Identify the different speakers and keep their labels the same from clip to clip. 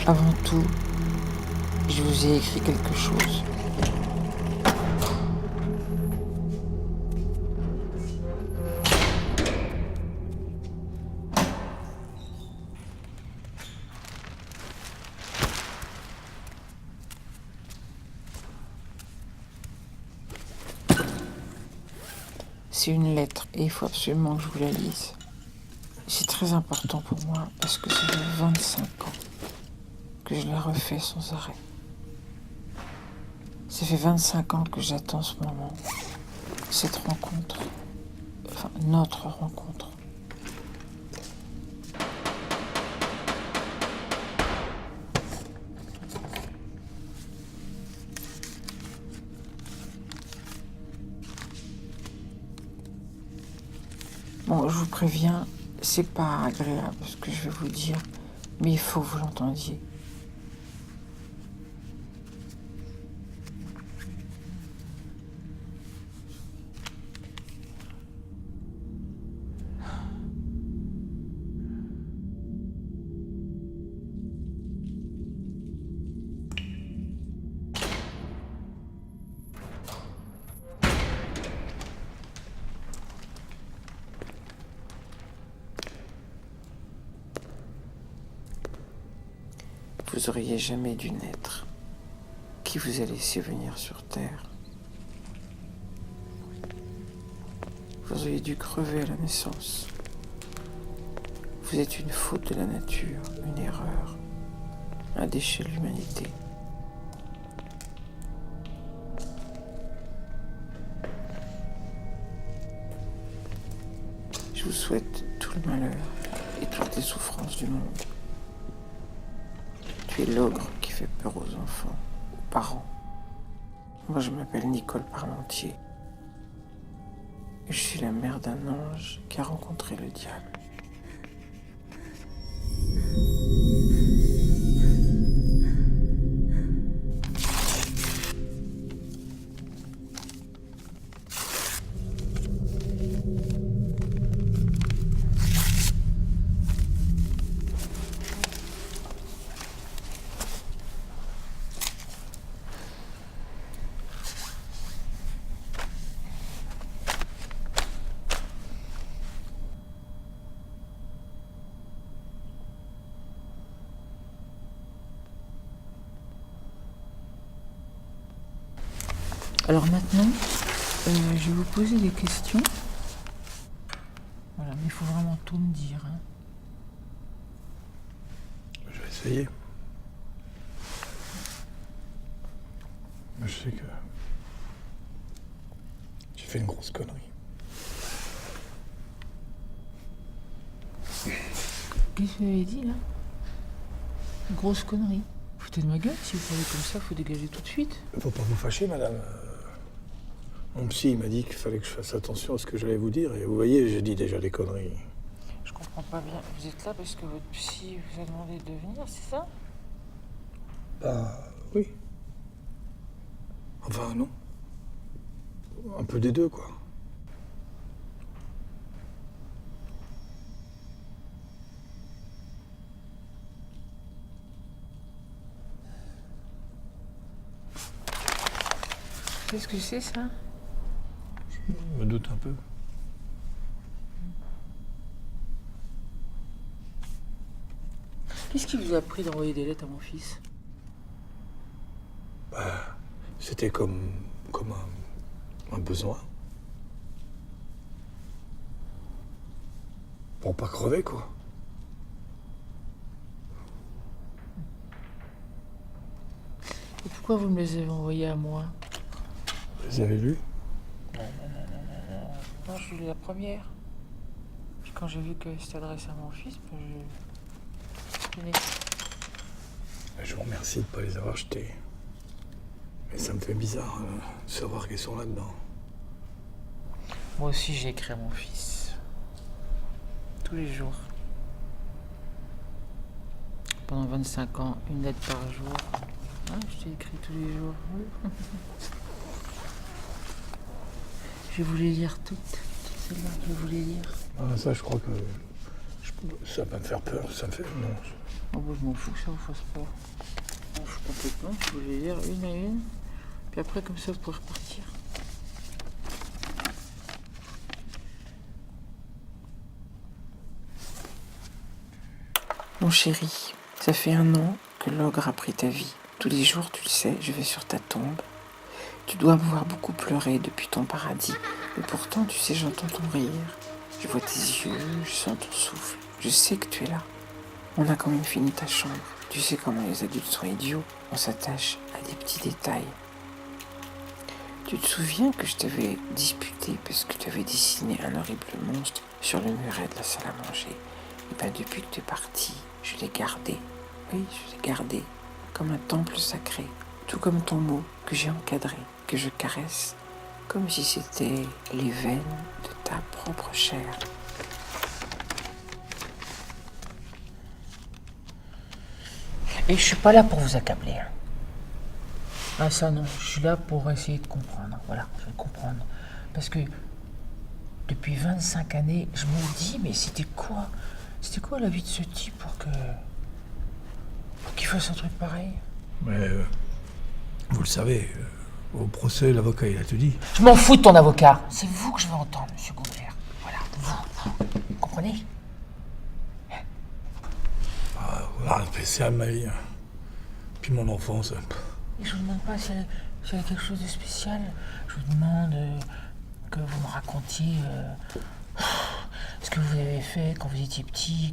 Speaker 1: Avant tout, je vous ai écrit quelque chose. C'est une lettre et il faut absolument que je vous la lise. C'est très important pour moi parce que ça fait 25 ans que je la refais sans arrêt. Ça fait 25 ans que j'attends ce moment, cette rencontre, enfin notre rencontre. Bon, je vous préviens, c'est pas agréable ce que je vais vous dire, mais il faut que vous l'entendiez. Vous auriez jamais dû naître. Qui vous a laissé venir sur Terre? Vous auriez dû crever à la naissance. Vous êtes une faute de la nature, une erreur, un déchet de l'humanité. Je vous souhaite tout le malheur et toutes les souffrances du monde. Tu es l'ogre qui fait peur aux enfants, aux parents. Moi, je m'appelle Nicole Parmentier. Et je suis la mère d'un ange qui a rencontré le diable. Alors maintenant, je vais vous poser des questions. Voilà, mais il faut vraiment tout me dire. Hein.
Speaker 2: Je vais essayer. Mais je sais que j'ai fait une grosse connerie.
Speaker 1: Qu'est-ce que vous avez dit là? Une grosse connerie. Foutez de ma gueule, si vous parlez comme ça, faut dégager tout de suite.
Speaker 2: Faut pas vous fâcher, madame. Mon psy m'a dit qu'il fallait que je fasse attention à ce que j'allais vous dire. Et vous voyez, j'ai dit déjà des conneries.
Speaker 1: Je comprends pas bien. Vous êtes là parce que votre psy vous a demandé de venir, c'est ça?
Speaker 2: Bah, oui. Enfin, non. Un peu des deux, quoi.
Speaker 1: Qu'est-ce que c'est ça?
Speaker 2: Je me doute un peu.
Speaker 1: Qu'est-ce qui vous a pris d'envoyer des lettres à mon fils?
Speaker 2: Bah, c'était comme un besoin. Pour pas crever, quoi.
Speaker 1: Et pourquoi vous me les avez envoyés à moi?
Speaker 2: Vous les avez lus?
Speaker 1: Non, je suis la première. Puis quand j'ai vu que c'était adressé à mon fils, ben je l'ai.
Speaker 2: Je vous remercie de ne pas les avoir jetés. Mais ça me fait bizarre de savoir qu'ils sont là-dedans.
Speaker 1: Moi aussi, j'ai écrit à mon fils. Tous les jours. Pendant 25 ans, une lettre par jour. Ah, je t'ai écrit tous les jours. Oui. Je vais vous les lire toutes celles-là, je vais vous les lire.
Speaker 2: Ah, ça, je crois que je Ça va me faire peur, ça me fait... Non.
Speaker 1: Oh, bah, je m'en fous que ça vous fasse peur. Je suis complètement, je vais lire une à une. Puis après, comme ça, vous pourrez repartir. Mon chéri, ça fait 1 an que l'ogre a pris ta vie. Tous les jours, tu le sais, je vais sur ta tombe. Tu dois avoir beaucoup pleuré depuis ton paradis. Mais pourtant, tu sais, j'entends ton rire. Je vois tes yeux, je sens ton souffle. Je sais que tu es là. On a quand même fini ta chambre. Tu sais comment les adultes sont idiots. On s'attache à des petits détails. Tu te souviens que je t'avais disputé parce que tu avais dessiné un horrible monstre sur le muret de la salle à manger? Et bien depuis que tu es parti, je l'ai gardé. Oui, je l'ai gardé comme un temple sacré. Tout comme ton mot que j'ai encadré, que je caresse, comme si c'était les veines de ta propre chair. Et je suis pas là pour vous accabler. Hein. Ah ça non, je suis là pour essayer de comprendre. Voilà, je vais comprendre. Parce que depuis 25 années, je me dis, mais c'était quoi la vie de ce type pour qu'il fasse un truc pareil?
Speaker 2: Mais vous le savez, au procès, l'avocat, il a tout dit.
Speaker 1: Je m'en fous de ton avocat. C'est vous que je veux entendre, monsieur Goubert. Voilà, vous comprenez?
Speaker 2: Voilà, spécial ma vie. Puis mon enfance.
Speaker 1: Et je vous demande pas s'il y a quelque chose de spécial. Je vous demande que vous me racontiez ce que vous avez fait quand vous étiez petit,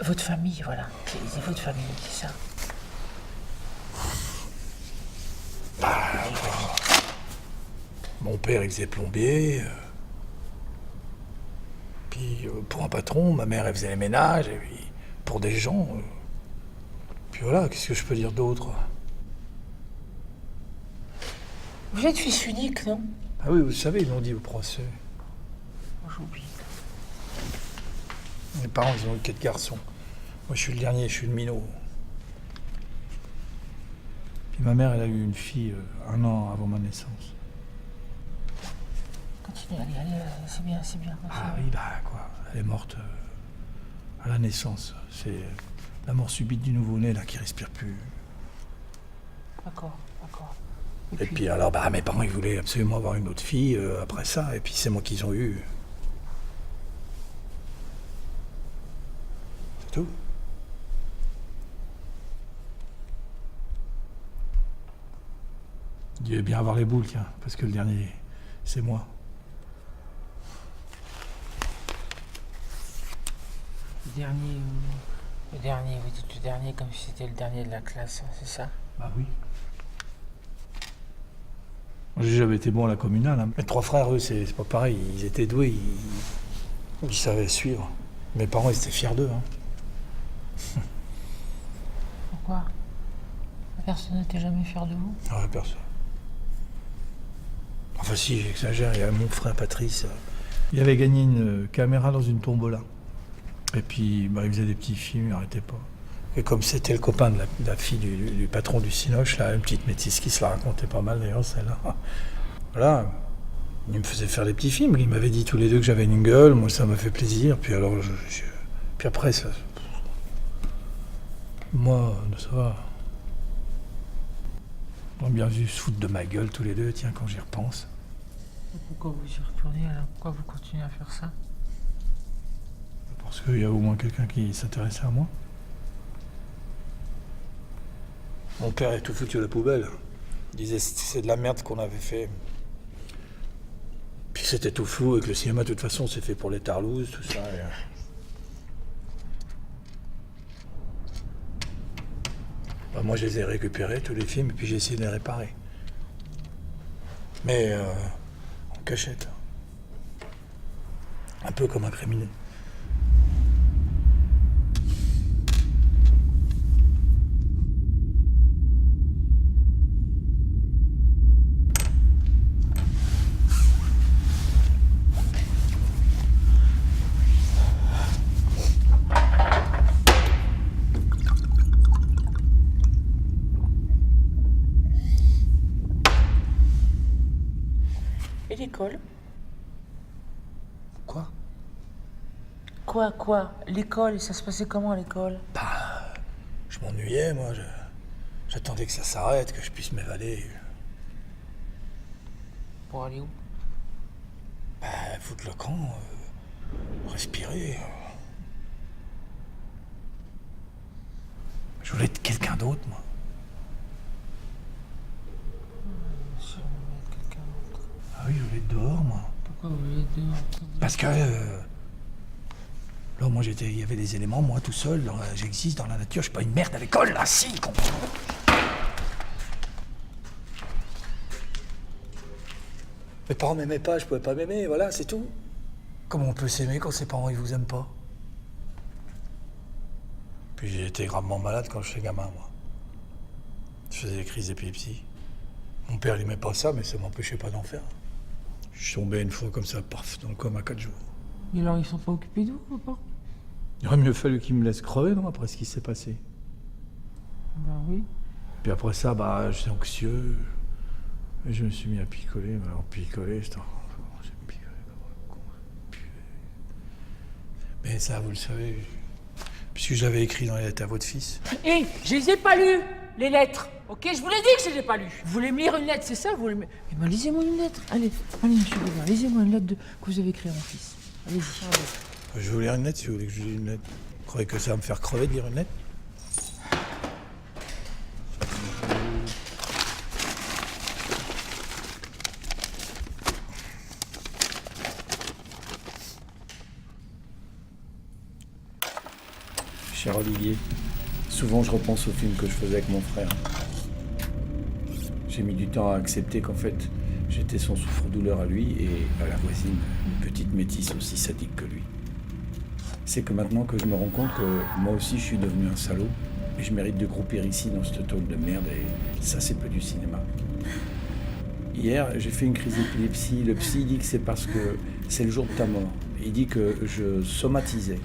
Speaker 1: votre famille, voilà. C'est votre famille, c'est ça.
Speaker 2: Mon père, il faisait plombier. Puis pour un patron, ma mère, elle faisait les ménages. Et puis pour des gens. Puis voilà, qu'est-ce que je peux dire d'autre?
Speaker 1: Vous êtes fils unique, non?
Speaker 2: Ah oui, vous le savez, ils l'ont dit au procès.
Speaker 1: J'oublie.
Speaker 2: Mes parents, ils ont eu 4 garçons. Moi, je suis le dernier, je suis le minot. Puis ma mère, elle a eu une fille 1 an avant ma naissance.
Speaker 1: Continuez, allez, c'est bien.
Speaker 2: Ah oui, bah quoi, elle est morte à la naissance. C'est la mort subite du nouveau-né, là, qui respire plus.
Speaker 1: D'accord.
Speaker 2: Et puis alors, bah, mes parents, ils voulaient absolument avoir une autre fille après ça, et puis c'est moi qu'ils ont eu. C'est tout. Dieu veut bien avoir les boules, tiens, parce que le dernier, c'est moi.
Speaker 1: Le dernier, vous dites le dernier comme si c'était le dernier de la classe, c'est ça?
Speaker 2: Bah oui. Moi, j'ai jamais été bon à la communale. Hein. Mes 3 frères, eux, c'est pas pareil. Ils étaient doués, ils savaient suivre. Mes parents, ils étaient fiers d'eux. Hein.
Speaker 1: Pourquoi? Personne n'était jamais fier de vous?
Speaker 2: Ah ouais, personne. Enfin si, j'exagère, il y a mon frère Patrice. Il avait gagné une caméra dans une tombola. Et puis, bah, il faisait des petits films, il n'arrêtait pas. Et comme c'était le copain de la fille du patron du Cinoche, là, une petite métisse qui se la racontait pas mal d'ailleurs, celle-là. Voilà. Il me faisait faire des petits films. Il m'avait dit tous les deux que j'avais une gueule. Moi, ça m'a fait plaisir. Puis alors, puis après, ça... Moi, ça va. On a bien vu se foutre de ma gueule tous les deux, tiens, quand j'y repense.
Speaker 1: Pourquoi vous y retournez alors? Pourquoi vous continuez à faire ça?
Speaker 2: Parce qu'il y a au moins quelqu'un qui s'intéressait à moi. Mon père est tout foutu à la poubelle. Il disait que c'est de la merde qu'on avait fait. Puis c'était tout fou et que le cinéma, de toute façon, c'est fait pour les tarlouses, tout ça. Bah, moi, je les ai récupérés, tous les films, et puis j'ai essayé de les réparer. Mais en cachette. Un peu comme un criminel.
Speaker 1: Et l'école?
Speaker 2: Quoi?
Speaker 3: Quoi? L'école, ça se passait comment à l'école?
Speaker 2: Bah, je m'ennuyais, moi. J'attendais que ça s'arrête, que je puisse m'évader.
Speaker 3: Pour aller où?
Speaker 2: Bah, foutre le camp, respirer. Je voulais être quelqu'un d'autre, moi. Ah oui, je voulais être dehors, moi.
Speaker 3: Pourquoi vous voulez être dehors?
Speaker 2: Parce que... là, moi, il y avait des éléments, moi, tout seul. J'existe dans la nature, je suis pas une merde à l'école, là, si, comprends. Mes parents m'aimaient pas, je pouvais pas m'aimer, voilà, c'est tout. Comment on peut s'aimer quand ses parents, ils vous aiment pas? Puis j'ai été gravement malade quand j'étais gamin, moi. Je faisais des crises d'épilepsie. Mon père, il aimait pas ça, mais ça m'empêchait pas d'en faire. Je suis tombé une fois comme ça, paf, dans le coma 4 jours.
Speaker 3: Et alors, ils sont pas occupés de vous, papa?
Speaker 2: Il aurait mieux fallu qu'il me laisse crever, non, après ce qui s'est passé.
Speaker 3: Ben oui.
Speaker 2: Puis après ça, bah, j'étais anxieux. Et je me suis mis à picoler. Mais alors, picoler, j'étais... J'ai picolé comme un con. Mais ça, vous le savez, puisque j'avais écrit dans les lettres à votre fils.
Speaker 3: Hé, je les ai pas lues, les lettres. Ok, je vous l'ai dit que je les ai pas lues. Vous voulez me lire une lettre, c'est ça? Eh ben, lisez-moi une lettre. Allez, monsieur Bébert, lisez-moi une lettre que vous avez écrite à mon fils. Allez-y, allez.
Speaker 2: Je vais vous lire une lettre si vous voulez que je lise une lettre. Vous croyez que ça va me faire crever de lire une lettre?
Speaker 4: Cher Olivier, souvent je repense au film que je faisais avec mon frère. J'ai mis du temps à accepter qu'en fait, j'étais son souffre-douleur à lui et à la voisine, une petite métisse aussi sadique que lui. C'est que maintenant que je me rends compte que moi aussi je suis devenu un salaud et je mérite de croupir ici dans cette tôle de merde et ça c'est peu du cinéma. Hier, j'ai fait une crise d'épilepsie. Le psy dit que c'est parce que c'est le jour de ta mort. Il dit que je somatisais.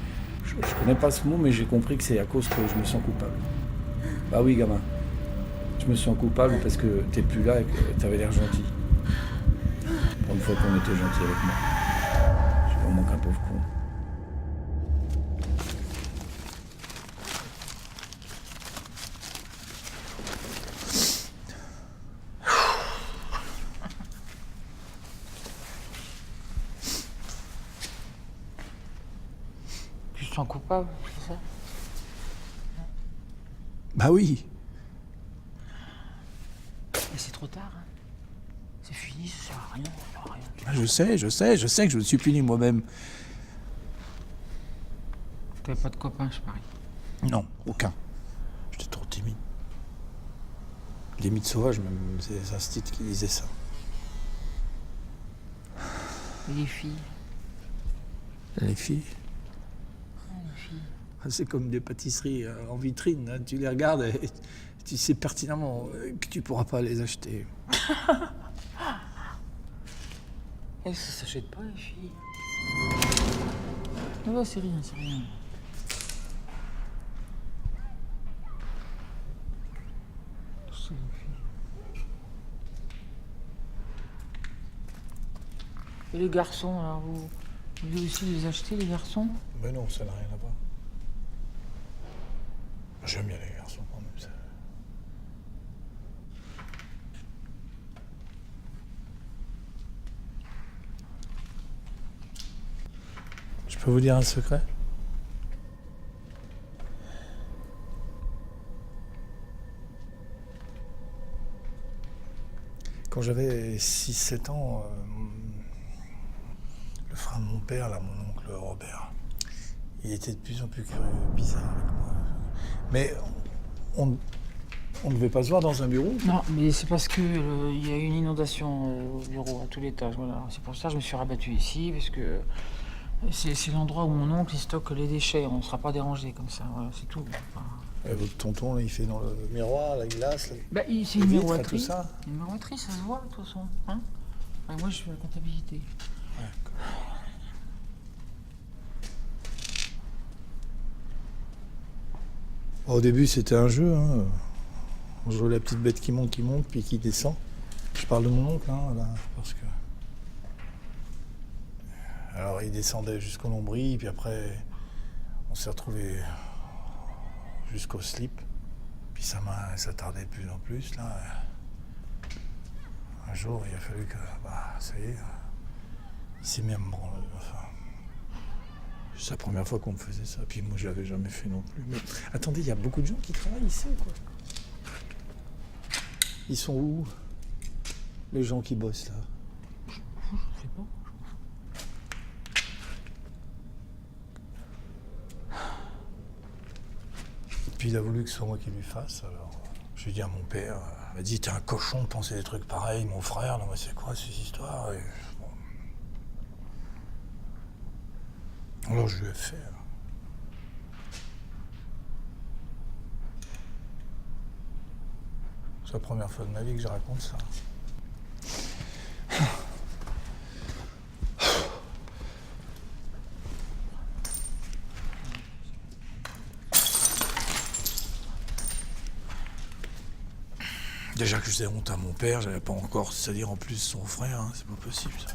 Speaker 4: Je connais pas ce mot, mais j'ai compris que c'est à cause que je me sens coupable. Bah oui, gamin. Je me sens coupable parce que t'es plus là et que t'avais l'air gentil. Pour une fois qu'on était gentil avec moi. Je suis vraiment qu'un pauvre con.
Speaker 3: Tu te sens coupable, c'est ça?
Speaker 2: Bah oui.
Speaker 3: Mais c'est trop tard, hein. C'est fini, ça sert à rien, ça sert à rien.
Speaker 2: Je sais que je me suis puni moi-même.
Speaker 3: T'avais pas de copain, je parie.
Speaker 2: Non, aucun. J'étais trop timide. Limite sauvage, même, c'est les instits qui disaient ça.
Speaker 3: Et les filles?
Speaker 2: Les filles,
Speaker 3: Les filles.
Speaker 2: c'est comme des pâtisseries en vitrine, hein. Tu les regardes et tu sais pertinemment que tu pourras pas les acheter.
Speaker 3: Eh, ça s'achète pas, les filles. Ah bah, c'est rien, c'est rien. C'est les filles. Et les garçons, alors vous voulez aussi les acheter, les garçons?
Speaker 2: Mais non, ça n'a rien à voir. J'aime bien les garçons quand même, ça. Je peux vous dire un secret? Quand j'avais 6-7 ans, le frère de mon père, là, mon oncle Robert, il était de plus en plus curieux, bizarre avec moi. Mais on ne devait pas se voir dans un bureau?
Speaker 3: Non, mais c'est parce que il y a eu une inondation au bureau, à tout l'étage. Voilà. C'est pour ça que je me suis rabattu ici, parce que c'est l'endroit où mon oncle il stocke les déchets. On ne sera pas dérangé comme ça. Voilà, c'est tout. Enfin,
Speaker 2: Votre tonton, là, il fait dans le miroir, la glace.
Speaker 3: bah, c'est
Speaker 2: Les
Speaker 3: une
Speaker 2: vitres,
Speaker 3: miroiterie.
Speaker 2: tout ça.
Speaker 3: Une miroiterie, ça se voit de toute façon. Hein. Ouais, moi, je fais la comptabilité.
Speaker 2: Au début, c'était un jeu. Hein. On jouait la petite bête qui monte, puis qui descend. Je parle de mon oncle, hein, là, parce que... Alors, il descendait jusqu'au nombril, puis après, s'est retrouvés jusqu'au slip. Puis sa main, elle s'attardait de plus en plus, là. Un jour, il a fallu que... ça y est, il s'est mis à me branler. Enfin, c'est la première fois qu'on me faisait ça. Puis moi, je l'avais jamais fait non plus. Mais attendez, il y a beaucoup de gens qui travaillent ici, quoi. Ils sont où, les gens qui bossent, là?
Speaker 3: Je sais pas.
Speaker 2: Puis il a voulu que ce soit moi qui lui fasse, alors j'ai dit à mon père, il m'a dit t'es un cochon de penser des trucs pareils, mon frère, non mais c'est quoi ces histoires? Et, bon. Alors je lui ai fait. C'est la première fois de ma vie que je raconte ça. Déjà que je faisais honte à mon père, j'avais pas encore, c'est-à-dire en plus son frère, hein, c'est pas possible ça.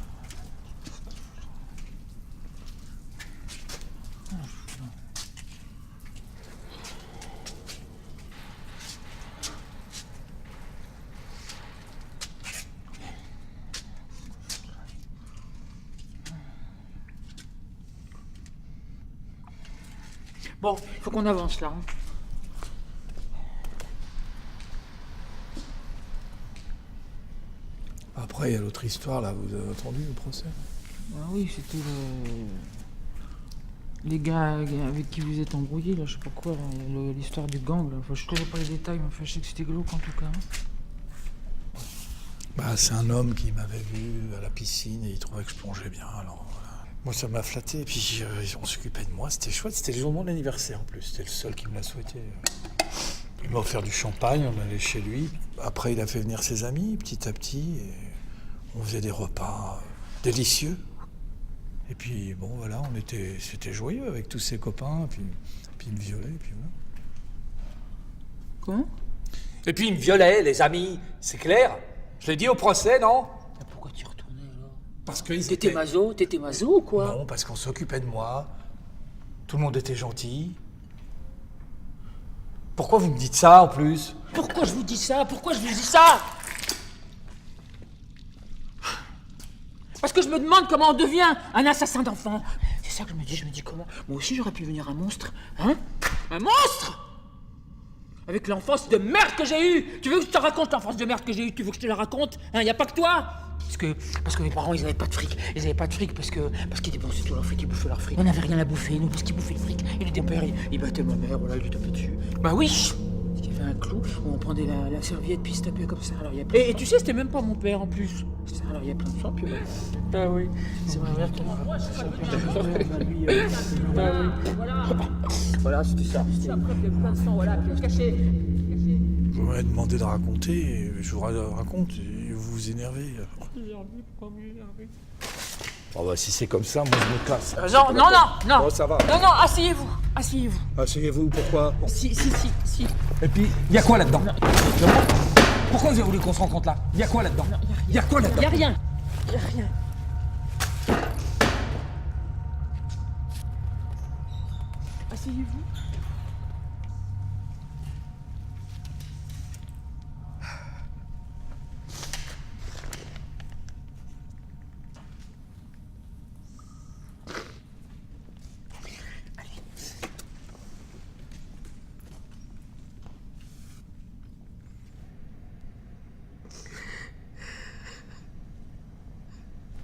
Speaker 3: Bon, il faut qu'on avance là. Hein.
Speaker 2: Après, il y a l'autre histoire, là, vous avez entendu le procès?
Speaker 3: Ah oui, c'était les gars avec qui vous êtes embrouillés, là, je sais pas quoi, l'histoire du gang, là. Enfin, je connais pas les détails, mais enfin, je sais que c'était glauque en tout cas.
Speaker 2: C'est un homme qui m'avait vu à la piscine et il trouvait que je plongeais bien, alors voilà. Moi, ça m'a flatté, et puis on s'occupait de moi, c'était chouette, c'était le jour de mon anniversaire en plus, c'était le seul qui me l'a souhaité. Il m'a offert du champagne, on allait chez lui. Après, il a fait venir ses amis, petit à petit, et on faisait des repas délicieux. Et puis, bon, voilà, c'était joyeux avec tous ses copains, puis il me violait, et puis voilà.
Speaker 3: Comment?
Speaker 5: Et puis il me violait, les amis, c'est clair. Je l'ai dit au procès, non?
Speaker 3: Pourquoi tu retournais alors?
Speaker 2: Parce qu'ils
Speaker 3: T'étais maso ou quoi?
Speaker 2: Non, parce qu'on s'occupait de moi. Tout le monde était gentil. Pourquoi vous me dites ça, en plus?
Speaker 3: Pourquoi je vous dis ça? Pourquoi je vous dis ça? Parce que je me demande comment on devient un assassin d'enfants. C'est ça que je me dis comment? Moi aussi j'aurais pu devenir un monstre, hein? Un monstre! Avec l'enfance de merde que j'ai eue! Tu veux que je te raconte l'enfance de merde que j'ai eue? Tu veux que je te la raconte? Hein, y a pas que toi! Parce que mes parents, ils avaient pas de fric. Ils avaient pas de fric parce qu'ils dépensaient tout leur fric, ils bouffaient leur fric. On n'avait rien à bouffer, nous, parce qu'ils bouffaient le fric. Et le père, il battait ma mère, voilà, il lui tapait dessus. Bah oui! Il y avait un clou où on prenait la serviette puis il se tapait comme ça. Alors, et tu sais, c'était même pas mon père en plus. Alors il y a plein de fois, puis ah oui, c'est ma mère qui m'a voilà, c'était ça. Après, il y a plein de sang, voilà, puis on se cachait.
Speaker 2: Vous m'avez demandé de raconter, et je vous raconte, et vous vous énervez.
Speaker 4: Oh bah si c'est comme ça, moi je me casse.
Speaker 3: Non.
Speaker 4: Oh, ça va.
Speaker 3: Non, asseyez-vous.
Speaker 4: Asseyez-vous, pourquoi?
Speaker 3: Si.
Speaker 5: Et puis, il y a quoi là-dedans? Pourquoi vous avez voulu qu'on se rencontre là? Il y a quoi là-dedans? Il y a quoi là-dedans?
Speaker 3: Y a rien. Asseyez-vous.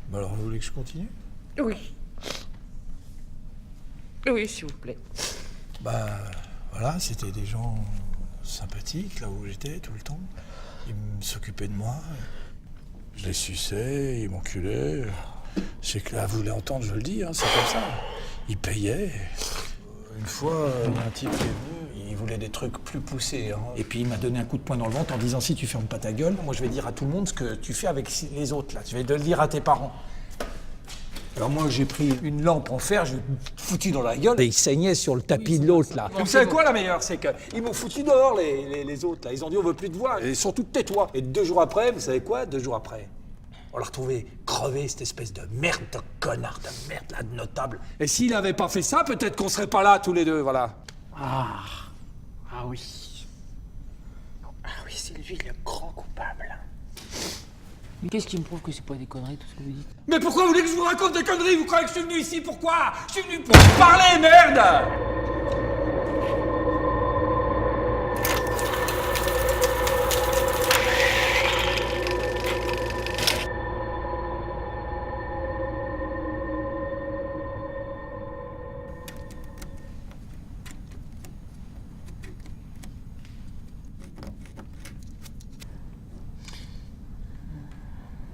Speaker 2: Bah alors, vous voulez que je continue?
Speaker 3: Oui, s'il vous plaît.
Speaker 2: Voilà, c'était des gens sympathiques, là où j'étais tout le temps. Ils s'occupaient de moi. Je les suçais, ils m'enculaient. C'est que là, vous voulez entendre, je le dis, hein, c'est comme ça. Ils payaient. Une fois, il y a un type qui est venu, il voulait des trucs plus poussés. Hein. Et puis il m'a donné un coup de poing dans le ventre en disant, si tu fermes pas ta gueule, moi je vais dire à tout le monde ce que tu fais avec les autres, là. Je vais le dire à tes parents. Alors moi j'ai pris une lampe en fer, je l'ai foutu dans la gueule et il saignait sur le tapis de l'autre là. Vous savez quoi la meilleure, c'est qu'ils m'ont foutu dehors les autres là. Ils ont dit on veut plus te voir et surtout tais-toi. Et 2 jours après, vous savez quoi? 2 jours après, on l'a retrouvé crevé, cette espèce de merde.
Speaker 5: connard de merde, là, de notable. Et s'il avait pas fait ça, peut-être qu'on serait pas là tous les deux, voilà.
Speaker 3: Ah oui. Ah oui, c'est lui le grand coupable. Mais qu'est-ce qui me prouve que c'est pas des conneries, tout ce que vous dites?
Speaker 5: Mais pourquoi vous voulez que je vous raconte des conneries? Vous croyez que je suis venu ici? Pourquoi? Je suis venu pour vous parler, merde!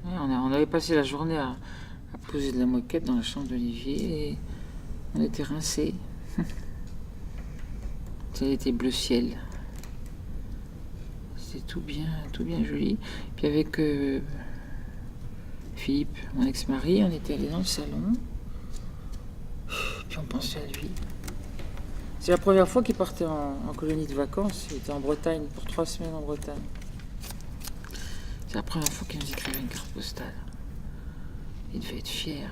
Speaker 3: Ouais, on avait passé la journée à poser de la moquette dans la chambre d'Olivier et on était rincés. C'était bleu ciel. C'était tout bien joli. Puis avec Philippe, mon ex-mari, on était allés dans le salon. Puis on pensait à lui. C'est la première fois qu'il partait en colonie de vacances. Il était en Bretagne, pour 3 semaines en Bretagne. C'est la première fois qu'il nous écrivait une carte postale. Il devait être fier.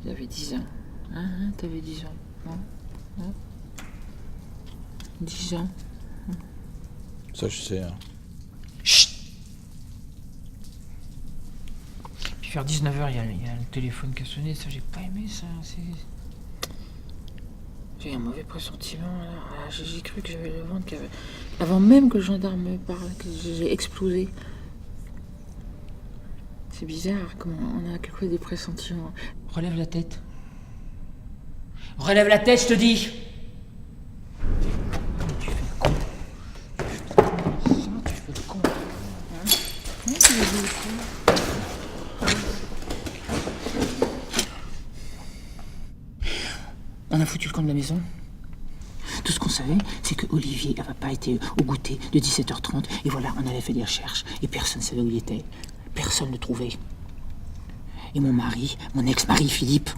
Speaker 3: Il avait 10 ans. Hein, t'avais 10 ans. Hein 10 ans.
Speaker 4: Ça, je sais. Hein.
Speaker 3: Chut. Puis vers 19h, il y a le téléphone qui a sonné. Ça, j'ai pas aimé ça. J'ai un mauvais pressentiment. Là. J'ai cru que j'avais le ventre qui avait... Avant même que le gendarme me parle, que j'ai explosé. C'est bizarre, comment on a quelquefois des pressentiments. Relève la tête. Relève la tête, je te dis! Tu fais le con. Tu fais le con. Hein? Tu fais le con. On a foutu le camp de la maison. Tout ce qu'on savait, c'est que Olivier n'avait pas été au goûter de 17h30. Et voilà, on avait fait des recherches. Et personne ne savait où il était. Personne ne le trouvait. Et mon mari, mon ex-mari Philippe,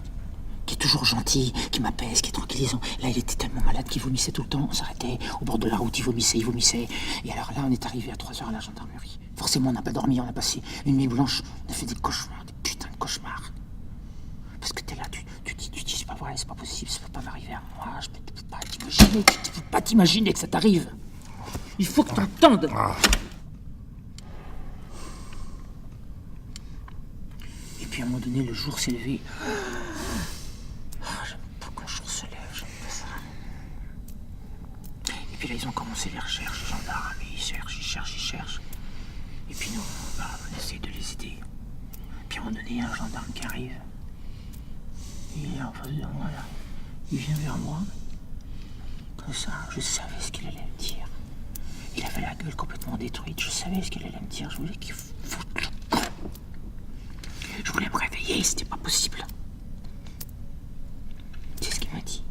Speaker 3: qui est toujours gentil, qui m'apaise, qui est tranquillisant. Là, il était tellement malade qu'il vomissait tout le temps. On s'arrêtait au bord de la route, il vomissait. Et alors là, on est arrivé à 3h à la gendarmerie. Forcément, on n'a pas dormi, on a passé une nuit blanche. On a fait des cauchemars, des putains de cauchemars. Parce que t'es là, tu dis, c'est pas vrai, c'est pas possible, ça peut pas m'arriver à moi, je peux pas t'imaginer, tu peux pas t'imaginer que ça t'arrive. Il faut que t'entendes. Et puis à un moment donné, le jour s'est levé. J'aime pas quand le jour se lève, j'aime pas ça. Et puis là, ils ont commencé les recherches, les gendarmes, ils cherchent. Et puis nous, on essaie de les aider. Puis à un moment donné, il y a un gendarme qui arrive. Il est en face de moi, là. Il vient vers moi. Comme ça, je savais ce qu'il allait me dire. Il avait la gueule complètement détruite. Je savais ce qu'il allait me dire. Je voulais qu'il foute le camp. Je voulais me réveiller, c'était pas possible. Tu sais ce qu'il m'a dit?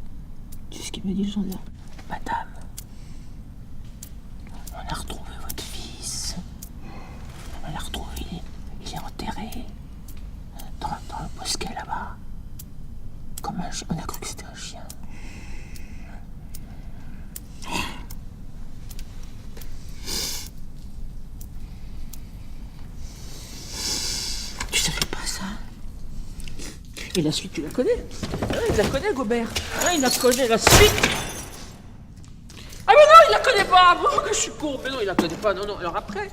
Speaker 3: Tu sais ce qu'il m'a dit, le gendarme? Madame, on a retrouvé votre fils. On l'a retrouvé. Il est enterré. Dans le bosquet, là-bas. Comme un chien. On a cru que c'était un chien. Tu savais pas ça? Et la suite, tu la connais? Il la connaît, Gobert. Il la connaît, la suite. Ah mais non, il la connaît pas. Oh, que je suis con. Mais non, il la connaît pas. Non. Alors après,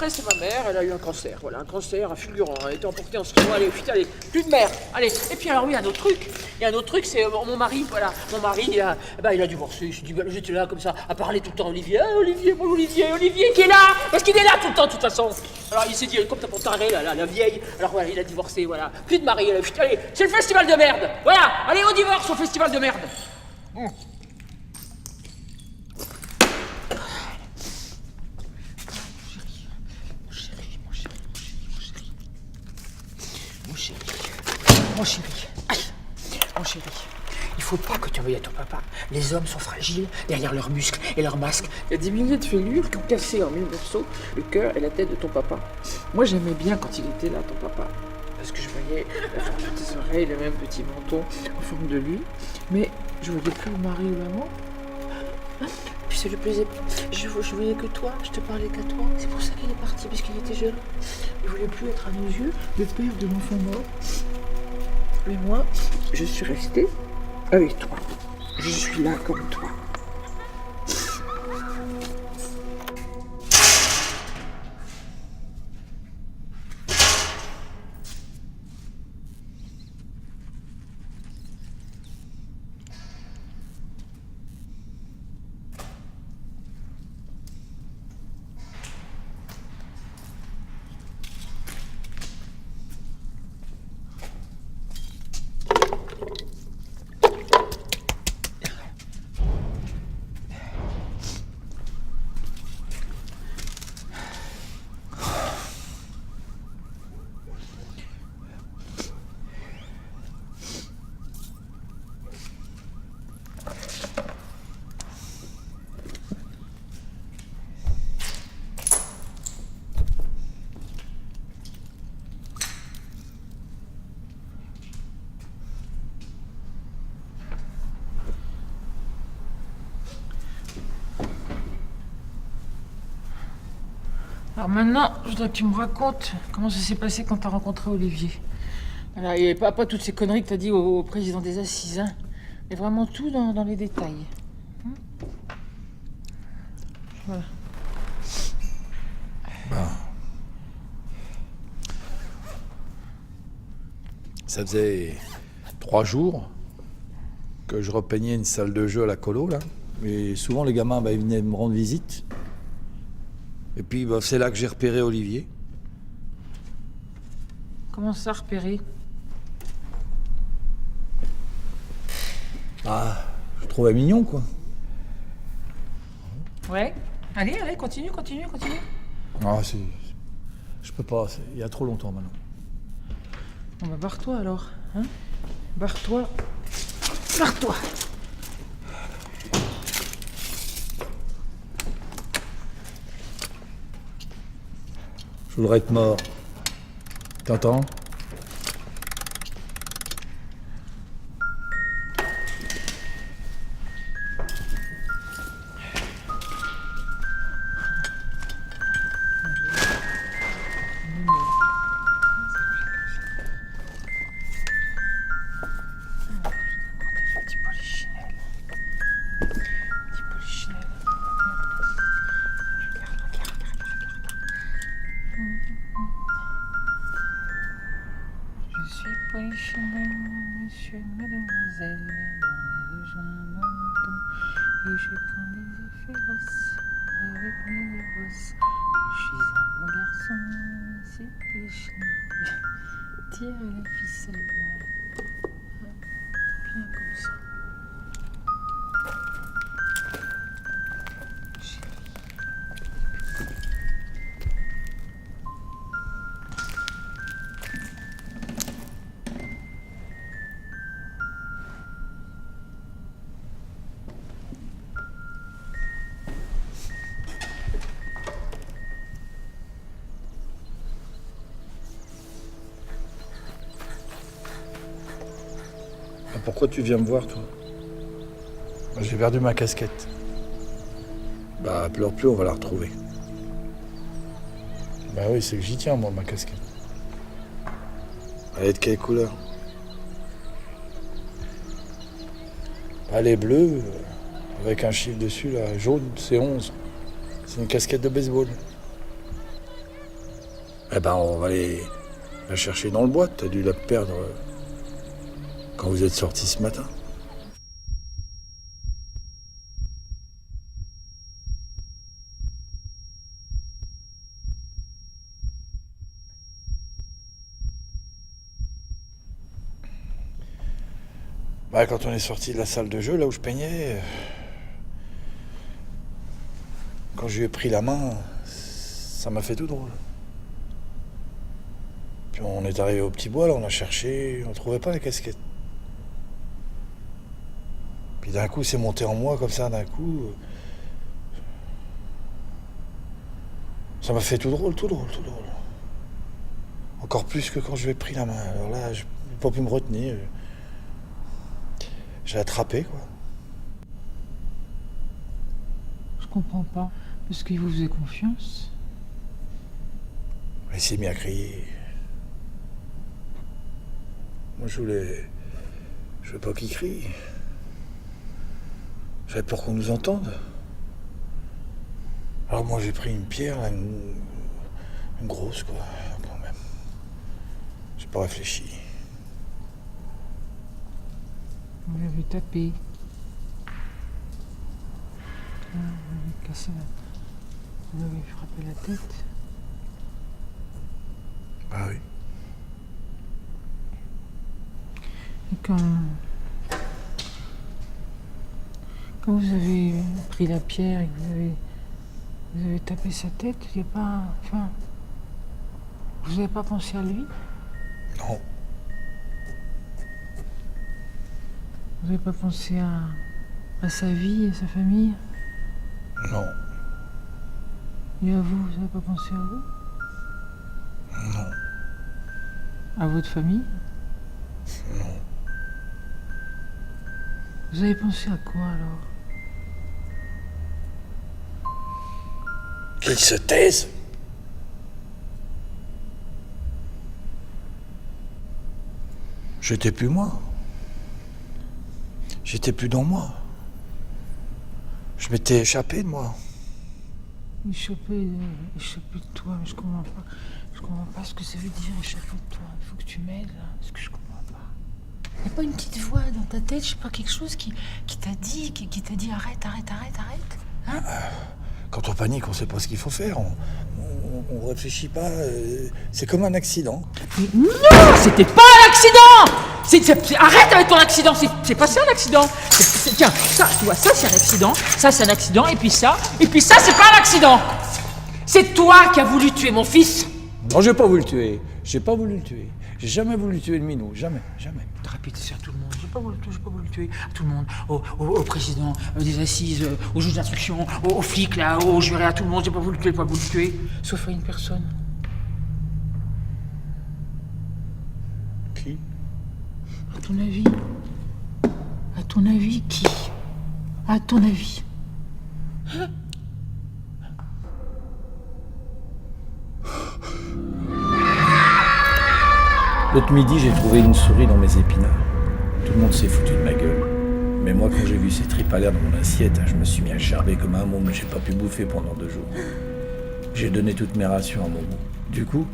Speaker 3: c'est ma mère. Elle a eu un cancer. Voilà, un cancer fulgurant. Elle a été emportée en ski. Allez, putain, allez, plus de mère. Allez. Et puis alors oui, il y a un autre truc. C'est mon mari. Voilà, mon mari, il a divorcé. J'étais là comme ça, à parler tout le temps. Olivier, Olivier qui est là. Parce qu'il est là tout le temps, de toute façon. Alors il s'est dit, comme t'as pour taré, la vieille. Alors voilà, il a divorcé. Voilà, plus de mari. Allez, c'est le festival de merde. Voilà, allez, on divorce au festival de merde. Mon chéri, il faut pas que tu en veuilles à ton papa. Les hommes sont fragiles derrière leurs muscles et leurs masques. Il y a des milliers de fêlures qui ont cassé en 1000 morceaux le cœur et la tête de ton papa. Moi, j'aimais bien quand il était là, ton papa. Parce que je voyais la forme de tes oreilles, le même petit menton en forme de lui. Mais je voyais plus le mari ou l'amant. Puis ça lui plaisait pas. Je voyais que toi, je te parlais qu'à toi. C'est pour ça qu'il est parti, parce qu'il était jaloux. Il voulait plus être à nos yeux le père de l'enfant mort. Mais moi, je suis restée avec toi. Je suis là comme toi. Alors maintenant, je voudrais que tu me racontes comment ça s'est passé quand tu as rencontré Olivier. Voilà, et pas toutes ces conneries que tu as dit au président des assises, hein, mais vraiment tout dans les détails. Voilà.
Speaker 4: Ça faisait 3 jours que je repeignais une salle de jeu à la colo, là. Et souvent, les gamins, ils venaient me rendre visite. Et puis, c'est là que j'ai repéré Olivier.
Speaker 3: Comment ça, repérer?
Speaker 4: Ah, je le trouvais mignon, quoi.
Speaker 3: Ouais. Allez, continue.
Speaker 2: Ah, je peux pas, il y a trop longtemps maintenant.
Speaker 3: Bon bah barre-toi alors, hein? Barre-toi. Barre-toi.
Speaker 4: Je voudrais être mort. T'entends?
Speaker 3: Petit polichinelle. Petit polichinelle. Regarde. Je suis polichinelle, monsieur, mademoiselle. Dans les joints dans le dos. Et je prends des effets grosses avec mes bosses. Je suis un bon garçon, c'est polichinelle. Tire la ficelle. Bien comme ça.
Speaker 4: Pourquoi tu viens me voir, toi?
Speaker 2: J'ai perdu ma casquette.
Speaker 4: Pleure plus, on va la retrouver.
Speaker 2: Bah oui, c'est que j'y tiens, moi, ma casquette.
Speaker 4: Elle est de quelle couleur?
Speaker 2: Elle est bleue, avec un chiffre dessus, là, jaune, c'est 11. C'est une casquette de baseball.
Speaker 4: On va aller la chercher dans le bois. T'as dû la perdre quand vous êtes sortis ce matin.
Speaker 2: Quand on est sorti de la salle de jeu, là où je peignais, quand je lui ai pris la main, ça m'a fait tout drôle. Puis on est arrivé au petit bois, là, on a cherché, on trouvait pas la casquette. Puis d'un coup, c'est monté en moi comme ça, d'un coup. Ça m'a fait tout drôle. Encore plus que quand je lui ai pris la main. Alors là, je n'ai pas pu me retenir. J'ai attrapé, quoi.
Speaker 3: comprends pas. Parce qu'il vous faisait confiance.
Speaker 2: Il s'est mis à crier. Moi, je voulais pas qu'il crie. J'avais peur qu'on nous entende. Alors moi, j'ai pris une pierre, là, une grosse, quoi, quand même. J'ai pas réfléchi.
Speaker 3: Vous l'avez tapé. Vous l'avez cassé la... Vous l'avez frappé la tête.
Speaker 2: Ah oui.
Speaker 3: Et quand vous avez pris la pierre et que vous avez tapé sa tête, il n'y a pas... Enfin... Vous n'avez pas pensé à lui?
Speaker 2: Non.
Speaker 3: Vous n'avez pas pensé à sa vie, à sa famille?
Speaker 2: Non.
Speaker 3: Et à vous n'avez pas pensé à vous?
Speaker 2: Non.
Speaker 3: À votre famille?
Speaker 2: Non.
Speaker 3: Vous avez pensé à quoi alors?
Speaker 2: Qu'il se taise. J'étais plus moi. J'étais plus dans moi. Je m'étais échappé de moi.
Speaker 3: Échapper de toi, mais je comprends pas. Je comprends pas ce que ça veut dire échapper de toi. Il faut que tu m'aides là, parce que je comprends pas. Y a pas une petite voix dans ta tête, je sais pas, quelque chose qui t'a dit, qui t'a dit arrête. Hein?
Speaker 2: Quand on panique, on sait pas ce qu'il faut faire. On réfléchit pas. C'est comme un accident.
Speaker 3: Mais non, c'était pas un accident. Arrête avec ton accident. C'est pas ça un accident. Tiens, ça, tu vois, ça c'est un accident. Ça c'est un accident. Et puis ça, c'est pas un accident. C'est toi qui as voulu tuer mon fils.
Speaker 4: Non, j'ai pas voulu le tuer. J'ai pas voulu le tuer. J'ai jamais voulu tuer le minot. Jamais.
Speaker 3: T'as répété ça à tout le monde. J'ai pas voulu le tuer. À tout le monde. Au président des assises, au juge d'instruction, aux flics là, aux jurés, à tout le monde. J'ai pas voulu le tuer. Sauf à une personne.
Speaker 2: Qui?
Speaker 3: À ton avis? À ton avis, qui? À ton avis?
Speaker 4: L'autre midi, j'ai trouvé une souris dans mes épinards. Tout le monde s'est foutu de ma gueule. Mais moi, quand j'ai vu ces tripes à l'air dans mon assiette, je me suis mis à gerber comme un môme. J'ai pas pu bouffer pendant 2 jours. J'ai donné toutes mes rations à Momo. Du coup,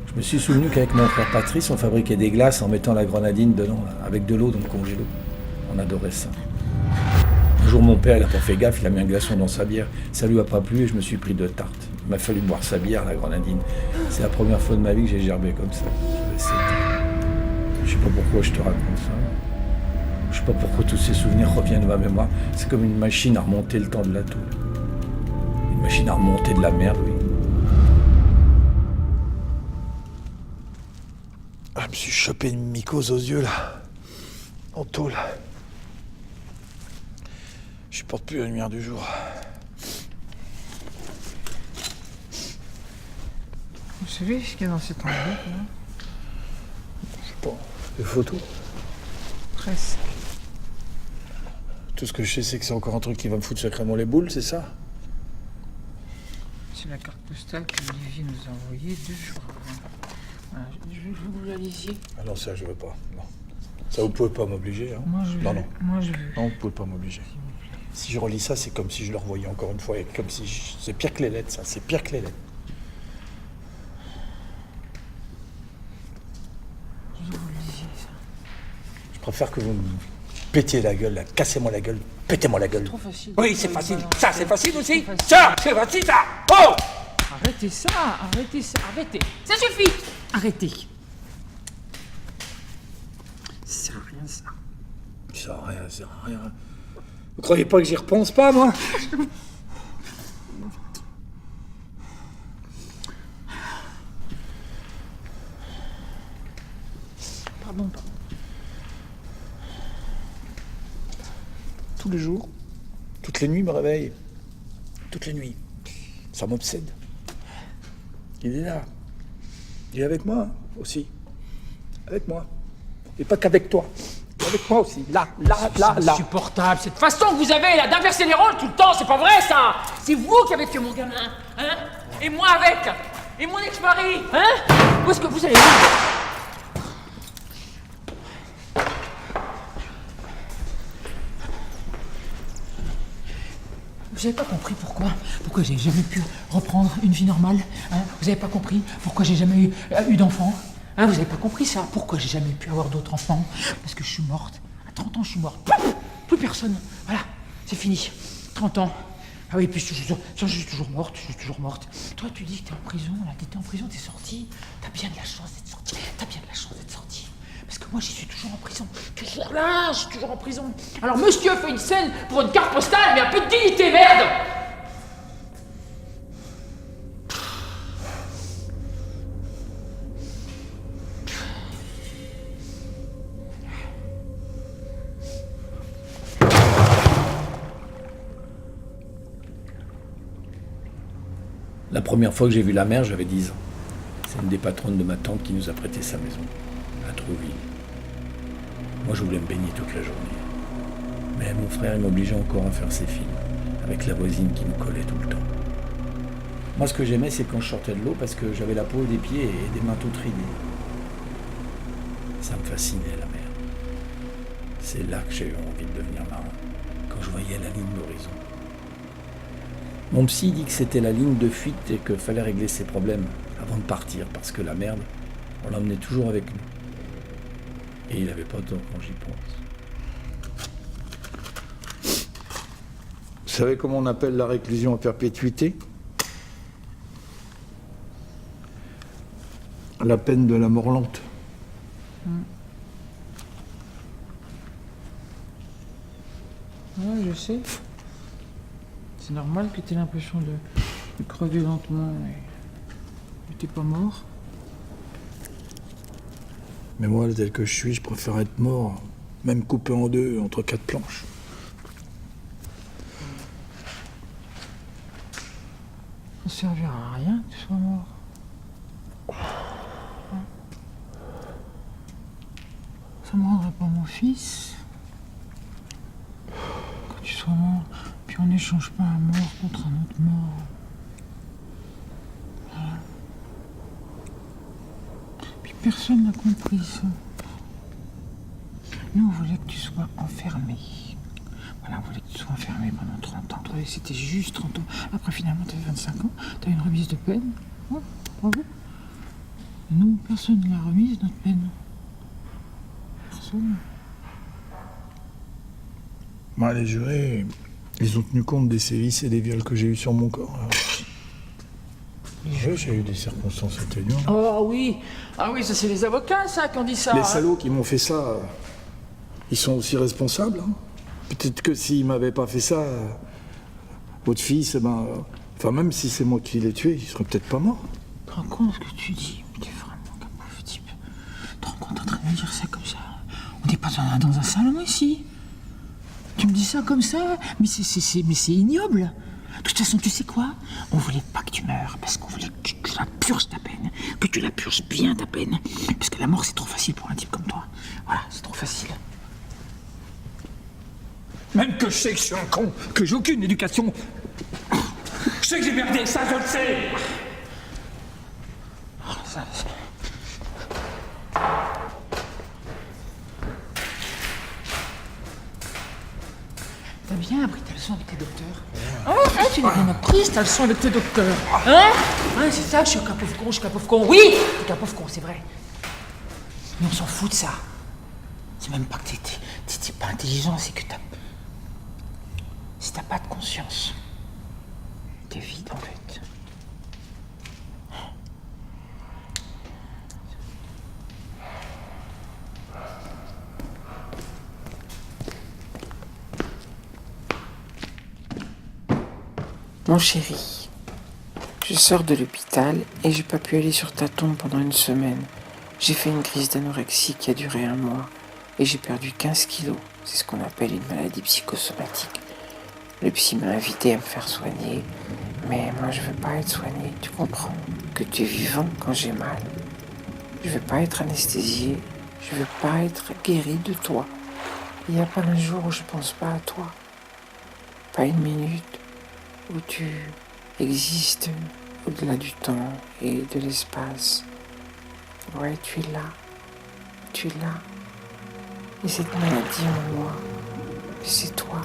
Speaker 4: je me suis souvenu qu'avec mon frère Patrice, on fabriquait des glaces en mettant la grenadine dedans, là, avec de l'eau dans le congélo. On adorait ça. Un jour, mon père, il a pas fait gaffe, il a mis un glaçon dans sa bière. Ça lui a pas plu et je me suis pris 2 tartes. Il m'a fallu boire sa bière, la grenadine. C'est la première fois de ma vie que j'ai gerbé comme ça. Je sais pas pourquoi je te raconte ça. Je sais pas pourquoi tous ces souvenirs reviennent de ma mémoire. C'est comme une machine à remonter le temps de la tour. Une machine à remonter de la merde, oui.
Speaker 2: Ah, je me suis chopé une mycose aux yeux, là. En tôle. Je supporte plus la lumière du jour.
Speaker 3: Vous savez ce qu'il y a dans cette enveloppe là?
Speaker 2: Je sais pas. Des photos.
Speaker 3: Presque.
Speaker 2: Tout ce que je sais, c'est que c'est encore un truc qui va me foutre sacrément les boules, c'est ça?
Speaker 3: C'est la carte postale que Olivier nous a envoyée 2 jours avant. Voilà, je veux que vous la lisiez.
Speaker 2: Ah non, ça, je veux pas. Non. Ça, vous pouvez pas m'obliger, hein?
Speaker 3: Moi, je veux.
Speaker 2: Non.
Speaker 3: Moi, je veux.
Speaker 2: Non, vous pouvez pas m'obliger.
Speaker 3: S'il vous plaît.
Speaker 2: Si je relis ça, c'est comme si je le revoyais encore une fois. Et comme si c'est pire que les lettres, ça. C'est pire que les lettres.
Speaker 3: Je veux que vous le lisiez, ça.
Speaker 2: Je préfère que vous me pétiez la gueule, là. Cassez-moi la gueule. Pétez-moi la gueule.
Speaker 3: Trop facile.
Speaker 5: Oui, c'est facile. Ça, c'est facile aussi.
Speaker 3: C'est facile.
Speaker 5: Ça, c'est facile, ça. Oh!
Speaker 3: Arrêtez ça, arrêtez. Ça suffit. Arrêtez. Ça sert à rien, ça.
Speaker 2: Ça sert à rien. Vous croyez pas que j'y repense pas, moi?
Speaker 3: Pardon.
Speaker 2: Tous les jours, toutes les nuits, me réveille. Toutes les nuits. Ça m'obsède. Il est là. Il est avec moi aussi. Avec moi. Et pas qu'avec toi.
Speaker 5: Avec moi aussi, là.
Speaker 3: C'est insupportable, cette façon que vous avez là d'inverser les rôles tout le temps, c'est pas vrai ça. C'est vous qui avez tué mon gamin, hein. Et moi avec. Et mon ex-mari, hein. Où est-ce que vous allez? Vous avez pas compris pourquoi j'ai jamais pu reprendre une vie normale, hein? Vous avez pas compris pourquoi j'ai jamais eu d'enfant, hein? Vous avez pas compris ça? Pourquoi j'ai jamais pu avoir d'autres enfants? Parce que je suis morte. À 30 ans, je suis morte. Plus personne. Voilà, c'est fini. 30 ans. Ah oui, puis je suis toujours morte, Toi, tu dis que t'es en prison, là, t'étais en prison, t'es sorti. T'as bien de la chance d'être sorti. Parce que moi, j'y suis toujours en prison. Toujours là, je suis toujours en prison. Alors, monsieur fait une scène pour une carte postale, mais un peu de dignité, merde!
Speaker 4: La première fois que j'ai vu la mère, j'avais 10 ans. C'est une des patronnes de ma tante qui nous a prêté sa maison, à Trouville. Moi, je voulais me baigner toute la journée. Mais mon frère, il m'obligeait encore à faire ses films, avec la voisine qui me collait tout le temps. Moi, ce que j'aimais, c'est quand je sortais de l'eau, parce que j'avais la peau des pieds et des mains toutes ridées. Ça me fascinait, la mer. C'est là que j'ai eu envie de devenir marin, quand je voyais la ligne d'horizon. Mon psy dit que c'était la ligne de fuite et qu'il fallait régler ses problèmes avant de partir, parce que la merde, on l'emmenait toujours avec nous. Et il n'avait pas tort quand j'y pense.
Speaker 6: Vous savez comment on appelle la réclusion à perpétuité? La peine de la mort lente.
Speaker 3: Ouais, je sais. C'est normal que t'aies l'impression de crever lentement et t'es pas mort.
Speaker 6: Mais moi, tel que je suis, je préfère être mort, même coupé en deux entre 4 planches.
Speaker 3: Ça servira à rien que tu sois mort. Ça me rendrait pas mon fils. Quand tu sois mort, puis on n'échange pas un mort contre un autre mort. Voilà. Puis personne n'a compris ça. Nous, on voulait que tu sois enfermé. Voilà, on voulait que tu sois enfermé pendant 30 ans. Toi, c'était juste 30 ans. Après, finalement, t'avais 25 ans. T'as eu une remise de peine. Ouais, bravo. Nous, personne ne l'a remise, notre peine. Personne.
Speaker 6: Bah, les jurés, ils ont tenu compte des sévices et des viols que j'ai eus sur mon corps. Oui, j'ai eu des circonstances atténuantes.
Speaker 3: Oh oui. Ah oui, ça c'est les avocats, ça, qui ont dit ça.
Speaker 6: Les salauds qui m'ont fait ça, ils sont aussi responsables. Hein. Peut-être que s'ils m'avaient pas fait ça, votre fils, enfin même si c'est moi qui l'ai tué, il serait peut-être pas mort.
Speaker 3: Tu te rends compte ce que tu dis? Tu es vraiment un pauvre type. Tu te rends compte en train de me dire ça comme ça? On n'est pas dans un salon ici. Tu me dis ça comme ça? Mais c'est ignoble. De toute façon, tu sais quoi? On voulait pas que tu meurs, parce qu'on voulait que tu la purges ta peine. Que tu la purges bien ta peine. Parce que la mort, c'est trop facile pour un type comme toi. Voilà, c'est trop facile.
Speaker 5: Même que je sais que je suis un con, que j'ai aucune éducation. Je sais que j'ai merdé, ça je le sais.
Speaker 3: Ça, t'as bien appris ta leçon avec tes docteurs? Tu n'as rien appris ta leçon avec tes docteurs. Hein? C'est ça que je suis qu'un pauvre con, Oui, je suis qu'un pauvre con, c'est vrai. Mais on s'en fout de ça. C'est même pas que t'es pas intelligent, c'est que si t'as pas de conscience, t'es vide en fait.
Speaker 1: Mon chéri, je sors de l'hôpital et j'ai pas pu aller sur ta tombe pendant une semaine. J'ai fait une crise d'anorexie qui a duré 1 mois et j'ai perdu 15 kilos. C'est ce qu'on appelle une maladie psychosomatique. Le psy m'a invité à me faire soigner, mais moi je veux pas être soigné, tu comprends? Que tu es vivant quand j'ai mal. Je veux pas être anesthésié, je veux pas être guéri de toi. Il n'y a pas un jour où je pense pas à toi. Pas une minute où tu existes au-delà du temps et de l'espace. Ouais, tu es là. Tu es là. Et cette maladie en moi, c'est toi.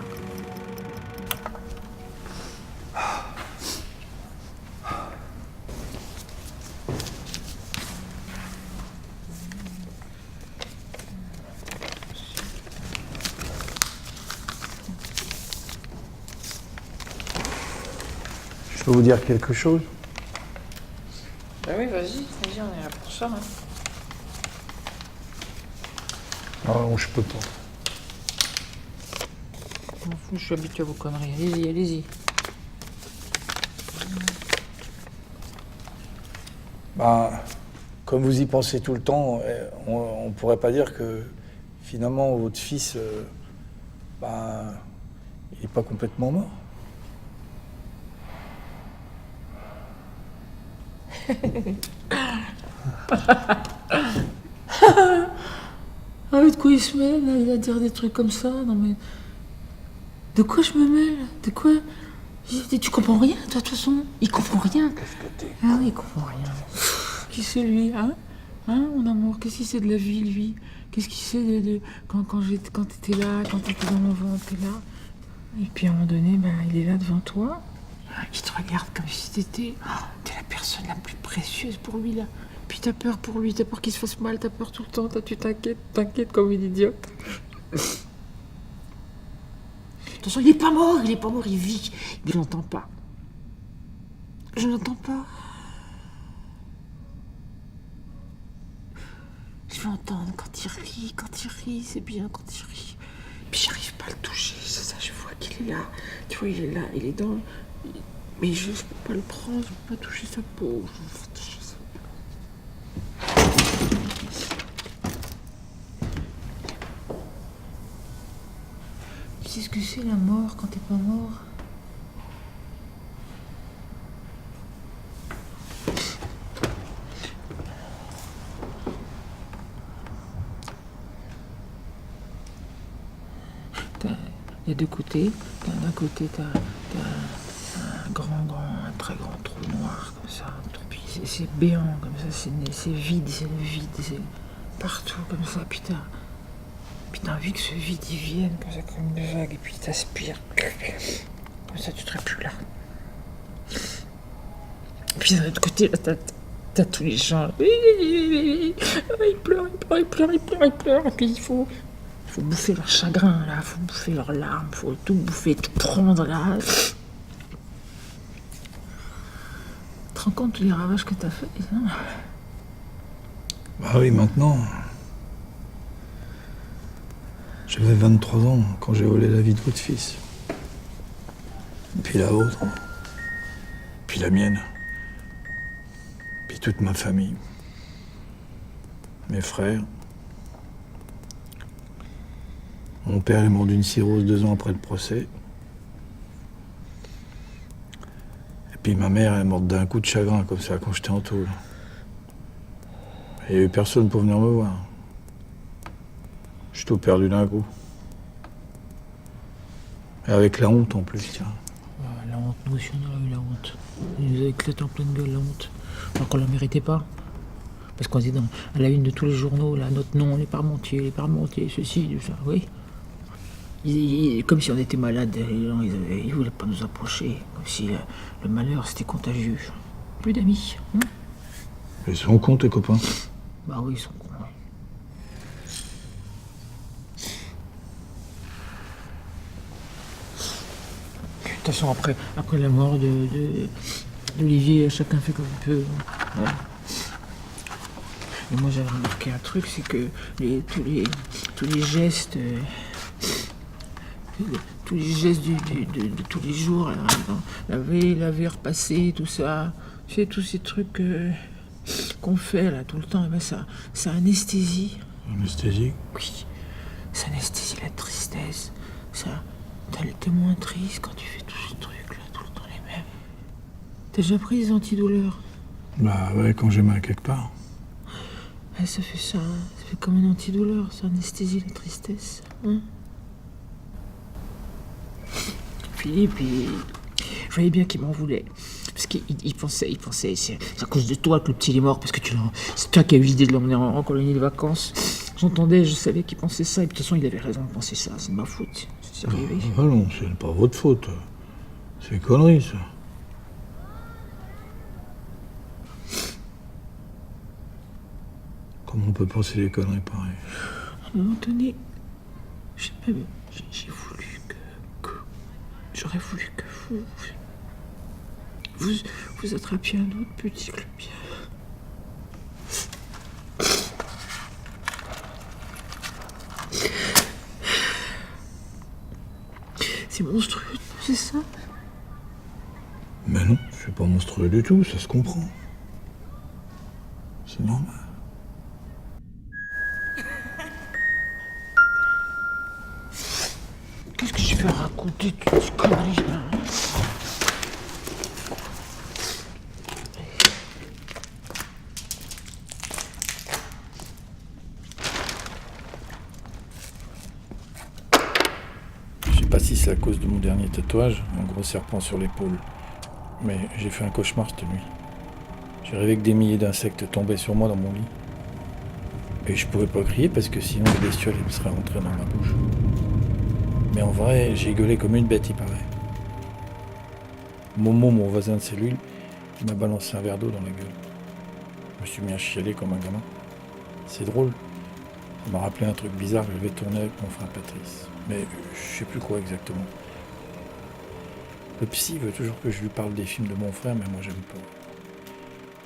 Speaker 6: Je peux vous dire quelque chose?
Speaker 3: Bah oui, vas-y, on est là pour ça. Hein.
Speaker 6: Non, je peux pas.
Speaker 3: Je m'en fous, je suis habitué à vos conneries. Allez-y, allez-y.
Speaker 6: Bah, comme vous y pensez tout le temps, on pourrait pas dire que finalement votre fils, il est pas complètement mort.
Speaker 3: Ah mais de quoi il se mêle, là, il va dire des trucs comme ça, non mais... De quoi je me mêle? De quoi? Tu comprends rien, toi, de toute façon? Il comprend rien.
Speaker 6: Qu'est-ce que t'es?
Speaker 3: Ah oui, il comprend rien. Qui c'est lui, hein? Hein, mon amour? Qu'est-ce qu'il sait de la vie, lui? Qu'est-ce qu'il sait de... Quand t'étais là, quand t'étais dans mon ventre, t'es là. Et puis à un moment donné, ben, il est là devant toi. Il te regarde comme si t'es la personne la plus précieuse pour lui, là. Puis t'as peur pour lui, t'as peur qu'il se fasse mal, t'as peur tout le temps, tu t'inquiètes comme une idiote. De toute façon, il est pas mort, il vit. Je l'entends pas. Je l'entends pas. Je vais entendre quand il rit, c'est bien quand il rit. Puis j'arrive pas à le toucher, ça, je vois qu'il est là. Tu vois, il est là, il est dans... Mais je peux pas le prendre, je peux pas toucher sa peau. Je peux pas toucher sa peau. Tu sais ce que c'est la mort quand t'es pas mort? Il y a deux côtés. D'un côté, t'as un très grand trou noir comme ça. Puis c'est béant comme ça, c'est vide, c'est le vide, c'est partout comme ça. Puis t'as envie que ce vide il vienne comme ça, comme une vague, et puis il t'aspire. Comme ça, tu serais plus là. Puis d'un autre côté, là, t'as tous les gens. Ils pleurent. Et puis il faut bouffer leur chagrin, là, faut bouffer leurs larmes, faut tout bouffer, tout prendre, là. Tu te rends compte des ravages que t'as fait, hein?
Speaker 6: Bah oui, maintenant. J'avais 23 ans quand j'ai volé la vie de votre fils. Puis la vôtre. Puis la mienne. Puis toute ma famille. Mes frères. Mon père est mort d'une cirrhose 2 ans après le procès. Et puis ma mère est morte d'un coup de chagrin, comme ça, quand j'étais en tôle. Il n'y a eu personne pour venir me voir. J'ai tout perdu d'un coup. Et avec la honte en plus, tiens.
Speaker 3: Ouais, la honte, nous aussi on a eu la honte. Il nous a éclaté en pleine gueule, la honte. Alors qu'on la méritait pas. Parce qu'on était à la une de tous les journaux, là, notre nom, les parmentiers, ceci, tout ça, oui. Comme si on était malade, les gens, ils voulaient pas nous approcher. Comme si le malheur, c'était contagieux. Plus d'amis. Hein?
Speaker 6: Ils sont cons, tes copains.
Speaker 3: Bah oui, ils sont cons. Ouais. De toute façon, après la mort d'Olivier, chacun fait comme il peut. Ouais. Et moi, j'avais remarqué un truc, c'est que tous les gestes... tous les gestes de tous les jours, laver, repasser, tout ça, tu sais, tous ces trucs qu'on fait là tout le temps, ben ça anesthésie.
Speaker 6: Anesthésie?
Speaker 3: Oui, ça anesthésie la tristesse. T'es moins triste quand tu fais tous ces trucs là, tout le temps les mêmes. T'as déjà pris des antidouleurs?
Speaker 6: Bah ouais, quand j'ai mal quelque part.
Speaker 3: Ouais, ça fait ça fait comme un antidouleur, ça anesthésie la tristesse. Hein? Philippe, je voyais bien qu'il m'en voulait. Parce qu'il pensait, c'est à cause de toi que le petit il est mort, parce que c'est toi qui as eu l'idée de l'emmener en colonie de vacances. J'entendais, je savais qu'il pensait ça, et de toute façon il avait raison de penser ça, c'est de ma faute, c'est arrivé.
Speaker 6: Ah non, c'est pas votre faute. C'est des conneries, ça. Comment on peut penser des conneries pareilles?
Speaker 3: À un moment donné, j'ai voulu j'aurais voulu que vous attrapiez un autre petit que le mien. C'est monstrueux, c'est ça?
Speaker 6: Mais non, c'est pas monstrueux du tout, ça se comprend. C'est normal.
Speaker 3: Qu'est-ce que je vais raconter toutes ces conneries là?
Speaker 4: Je sais pas si c'est à cause de mon dernier tatouage, un gros serpent sur l'épaule. Mais j'ai fait un cauchemar cette nuit. J'ai rêvé que des milliers d'insectes tombaient sur moi dans mon lit. Et je pouvais pas crier parce que sinon les bestioles me seraient rentrées dans ma bouche. Mais en vrai, j'ai gueulé comme une bête, il paraît. Momo, mon voisin de cellule, il m'a balancé un verre d'eau dans la gueule. Je me suis mis à chialer comme un gamin. C'est drôle. Ça m'a rappelé un truc bizarre que j'avais tourné avec mon frère Patrice. Mais je sais plus quoi exactement. Le psy veut toujours que je lui parle des films de mon frère, mais moi j'aime pas.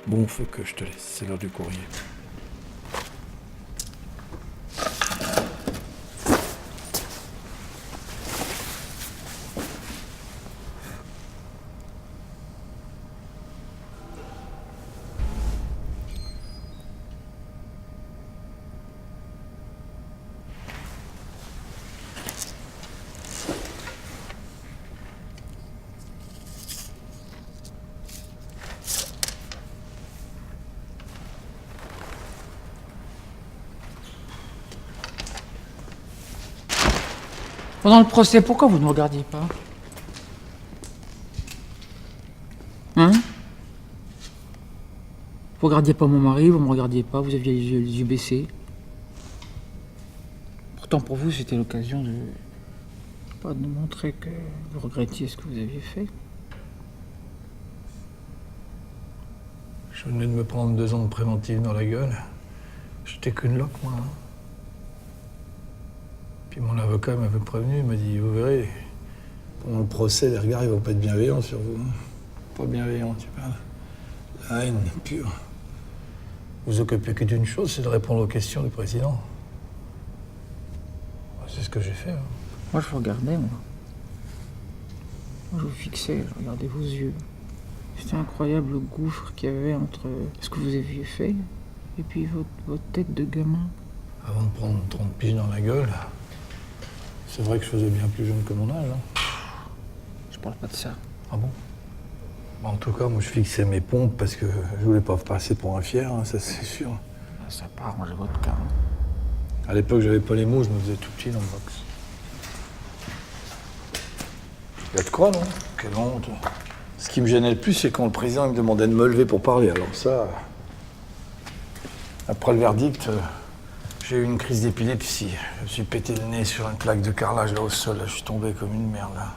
Speaker 4: Bon, faut que je te laisse, c'est l'heure du courrier.
Speaker 3: Pendant le procès, pourquoi vous ne me regardiez pas? Hein? Vous regardiez pas mon mari, vous me regardiez pas, vous aviez les yeux baissés. Pourtant pour vous c'était l'occasion de montrer que vous regrettiez ce que vous aviez fait.
Speaker 2: Je venais de me prendre 2 ans de préventive dans la gueule. J'étais qu'une loque, moi. Hein. Puis mon avocat m'avait prévenu, il m'a dit, vous verrez, pendant le procès, les regards, ils vont pas être bienveillants sur vous. Hein. Pas bienveillants, tu parles. La haine pure. Vous vous occupez que d'une chose, c'est de répondre aux questions du président. C'est ce que j'ai fait. Hein.
Speaker 3: Moi je vous regardais, moi. Moi je vous fixais, je regardais vos yeux. C'était incroyable le gouffre qu'il y avait entre ce que vous aviez fait et puis votre tête de gamin.
Speaker 2: Avant de prendre 30 piges dans la gueule, c'est vrai que je faisais bien plus jeune que mon âge. Hein.
Speaker 3: Je parle pas de ça.
Speaker 2: Ah bon? En tout cas, moi je fixais mes pompes parce que je voulais pas passer pour un fier, hein, ça c'est sûr.
Speaker 3: Ça n'a pas arrangé votre cas.
Speaker 2: À l'époque, j'avais pas les mots, je me faisais tout petit dans le box. Y a de quoi, non? Quelle honte. Ce qui me gênait le plus, c'est quand le président il me demandait de me lever pour parler. Alors ça, après le verdict, j'ai eu une crise d'épilepsie. Je me suis pété le nez sur une plaque de carrelage là au sol. Là, je suis tombé comme une merde. Là.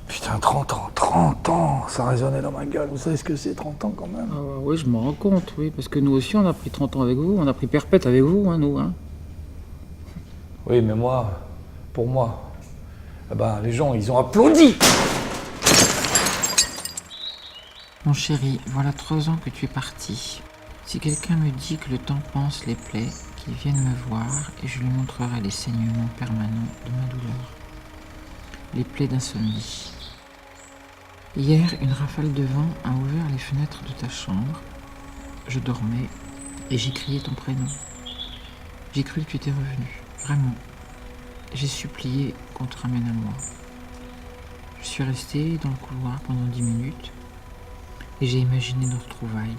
Speaker 2: Putain, 30 ans, ça résonnait dans ma gueule. Vous savez ce que c'est, 30 ans quand même?
Speaker 3: Ah oui, je me rends compte, oui, parce que nous aussi on a pris 30 ans avec vous, on a pris perpète avec vous, hein, nous. Hein.
Speaker 2: Oui, mais moi, pour moi, eh ben, les gens, ils ont applaudi.
Speaker 1: Mon chéri, voilà 3 ans que tu es parti. Si quelqu'un me dit que le temps panse les plaies, qu'il vienne me voir et je lui montrerai les saignements permanents de ma douleur. Les plaies d'insomnie. Hier, une rafale de vent a ouvert les fenêtres de ta chambre. Je dormais et j'ai crié ton prénom. J'ai cru que tu étais revenu, vraiment. J'ai supplié qu'on te ramène à moi. Je suis restée dans le couloir pendant 10 minutes et j'ai imaginé nos retrouvailles.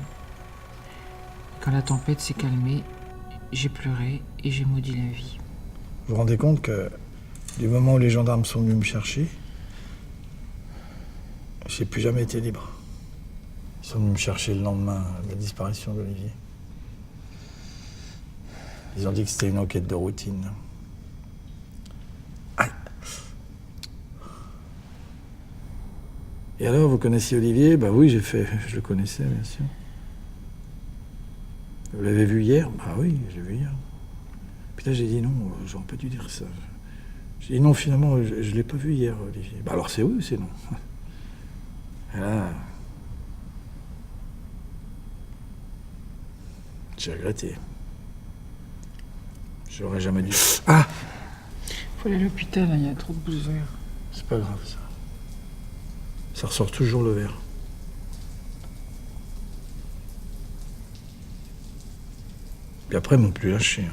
Speaker 1: Quand la tempête s'est calmée, j'ai pleuré et j'ai maudit la vie.
Speaker 2: Vous vous rendez compte que du moment où les gendarmes sont venus me chercher,
Speaker 6: j'ai plus jamais été libre. Ils sont venus me chercher le lendemain de la disparition d'Olivier. Ils ont dit que c'était une enquête de routine. Aïe. Et alors, vous connaissiez Olivier? Bah oui, je le connaissais, bien sûr. Vous l'avez vu hier? Bah oui, j'ai vu hier. Puis là, j'ai dit non, j'aurais pas dû dire ça. J'ai dit non, finalement, je l'ai pas vu hier, Olivier. Bah alors c'est oui ou c'est non? Et là, j'ai regretté. J'aurais jamais dû. Ah!
Speaker 3: Faut aller à l'hôpital, il y a trop de bouches verts.
Speaker 6: C'est pas grave, ça. Ça ressort toujours le verre. Puis après, ils m'ont plus lâché.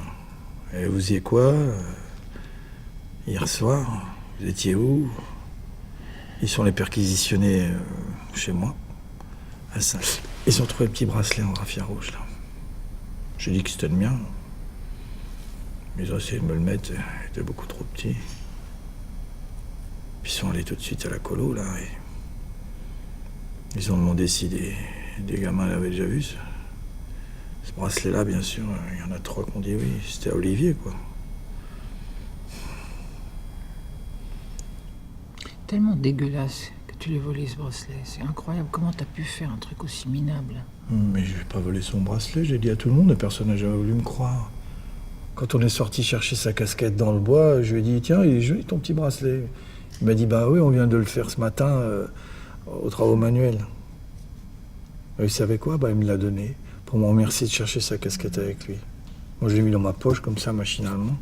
Speaker 6: Et vous faisiez quoi hier soir? Vous étiez où? Ils sont les perquisitionnés chez moi, à Saint. Ils ont trouvé le petit bracelet en raffia rouge, là. J'ai dit que c'était le mien. Ils ont essayé de me le mettre, il était beaucoup trop petit. Puis ils sont allés tout de suite à la colo, là, et ils ont demandé si des gamins l'avaient déjà vu, ce bracelet-là, bien sûr. Il y en a 3 qui ont dit oui, c'était à Olivier, quoi.
Speaker 3: Tellement dégueulasse que tu l'aies volé, ce bracelet. C'est incroyable. Comment t'as pu faire un truc aussi minable?
Speaker 6: Mais je vais pas voler son bracelet, j'ai dit à tout le monde et personne n'a jamais voulu me croire. Quand on est sorti chercher sa casquette dans le bois, je lui ai dit tiens, il est joli ton petit bracelet. Il m'a dit bah oui, on vient de le faire ce matin aux travaux manuels. Et il savait quoi? Bah il me l'a donné pour me remercier de chercher sa casquette avec lui. Moi je l'ai mis dans ma poche comme ça machinalement.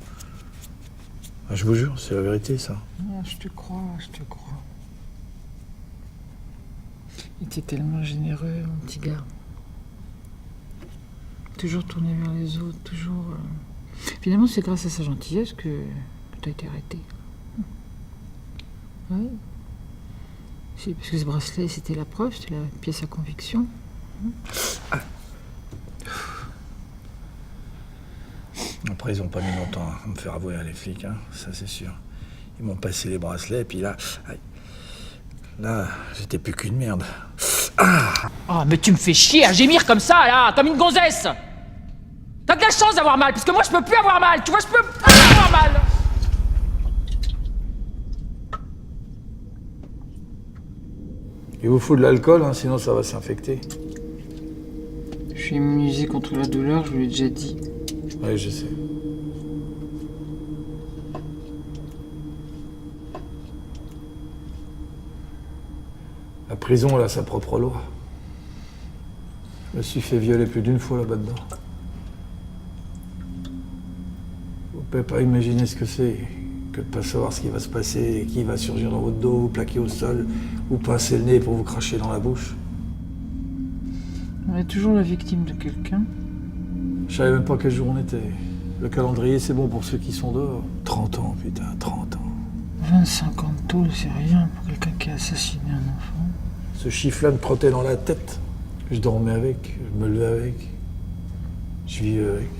Speaker 6: Ah, je vous jure, c'est la vérité ça.
Speaker 3: Ah, je te crois, je te crois. Il était tellement généreux, mon petit gars. Toujours tourné vers les autres, toujours... Finalement, c'est grâce à sa gentillesse que tu as été arrêté. Oui. C'est parce que ce bracelet, c'était la preuve, c'était la pièce à conviction.
Speaker 6: Ah. Après, ils n'ont pas mis longtemps à me faire avouer à les flics, hein, ça c'est sûr. Ils m'ont passé les bracelets, et puis là... Là, j'étais plus qu'une merde. Ah!
Speaker 7: Oh, mais tu me fais chier à gémir comme ça, là, comme une gonzesse! T'as de la chance d'avoir mal, parce que moi je peux plus avoir mal, tu vois, je peux plus avoir mal!
Speaker 6: Il vous faut de l'alcool, hein, sinon ça va s'infecter.
Speaker 3: Je suis immunisé contre la douleur, je vous l'ai déjà dit.
Speaker 6: Oui, je sais. La prison, elle a sa propre loi. Je me suis fait violer plus d'une fois là-bas dedans. Vous pouvez pas imaginer ce que c'est que de pas savoir ce qui va se passer et qui va surgir dans votre dos, vous plaquer au sol, ou pincer le nez pour vous cracher dans la bouche.
Speaker 3: On est toujours la victime de quelqu'un.
Speaker 6: Je savais même pas quel jour on était. Le calendrier, c'est bon pour ceux qui sont dehors. 30 ans, putain, 30 ans.
Speaker 3: 25 ans de tôle, c'est rien pour quelqu'un qui a assassiné un enfant.
Speaker 6: Ce chiffre-là me trottait dans la tête. Je dormais avec, je me levais avec, je vivais avec.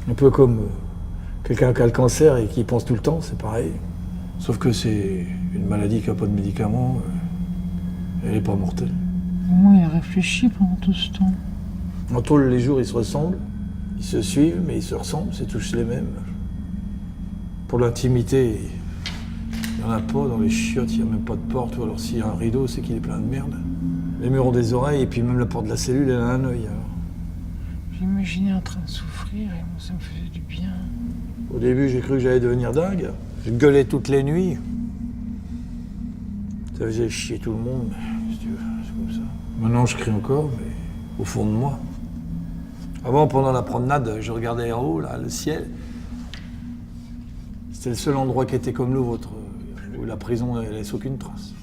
Speaker 6: Un peu comme quelqu'un qui a le cancer et qui y pense tout le temps, c'est pareil. Sauf que c'est une maladie qui n'a pas de médicaments, elle n'est pas mortelle.
Speaker 3: Moi, il a réfléchi pendant tout ce temps.
Speaker 6: En tôle, les jours, ils se ressemblent, ils se suivent, mais ils se ressemblent, c'est tous les mêmes. Pour l'intimité, il n'y en a pas, dans les chiottes, il n'y a même pas de porte, ou alors s'il y a un rideau, c'est qu'il est plein de merde. Les murs ont des oreilles, et puis même la porte de la cellule, elle a un œil. Alors.
Speaker 3: J'imaginais en train de souffrir, et moi, ça me faisait du bien.
Speaker 6: Au début, j'ai cru que j'allais devenir dingue. Je gueulais toutes les nuits. Ça faisait chier tout le monde, mais si tu veux, c'est comme ça. Maintenant, je crie encore, mais au fond de moi. Avant, pendant la promenade, je regardais en haut, là, le ciel. C'était le seul endroit qui était comme le vôtre, où la prison ne laisse aucune trace.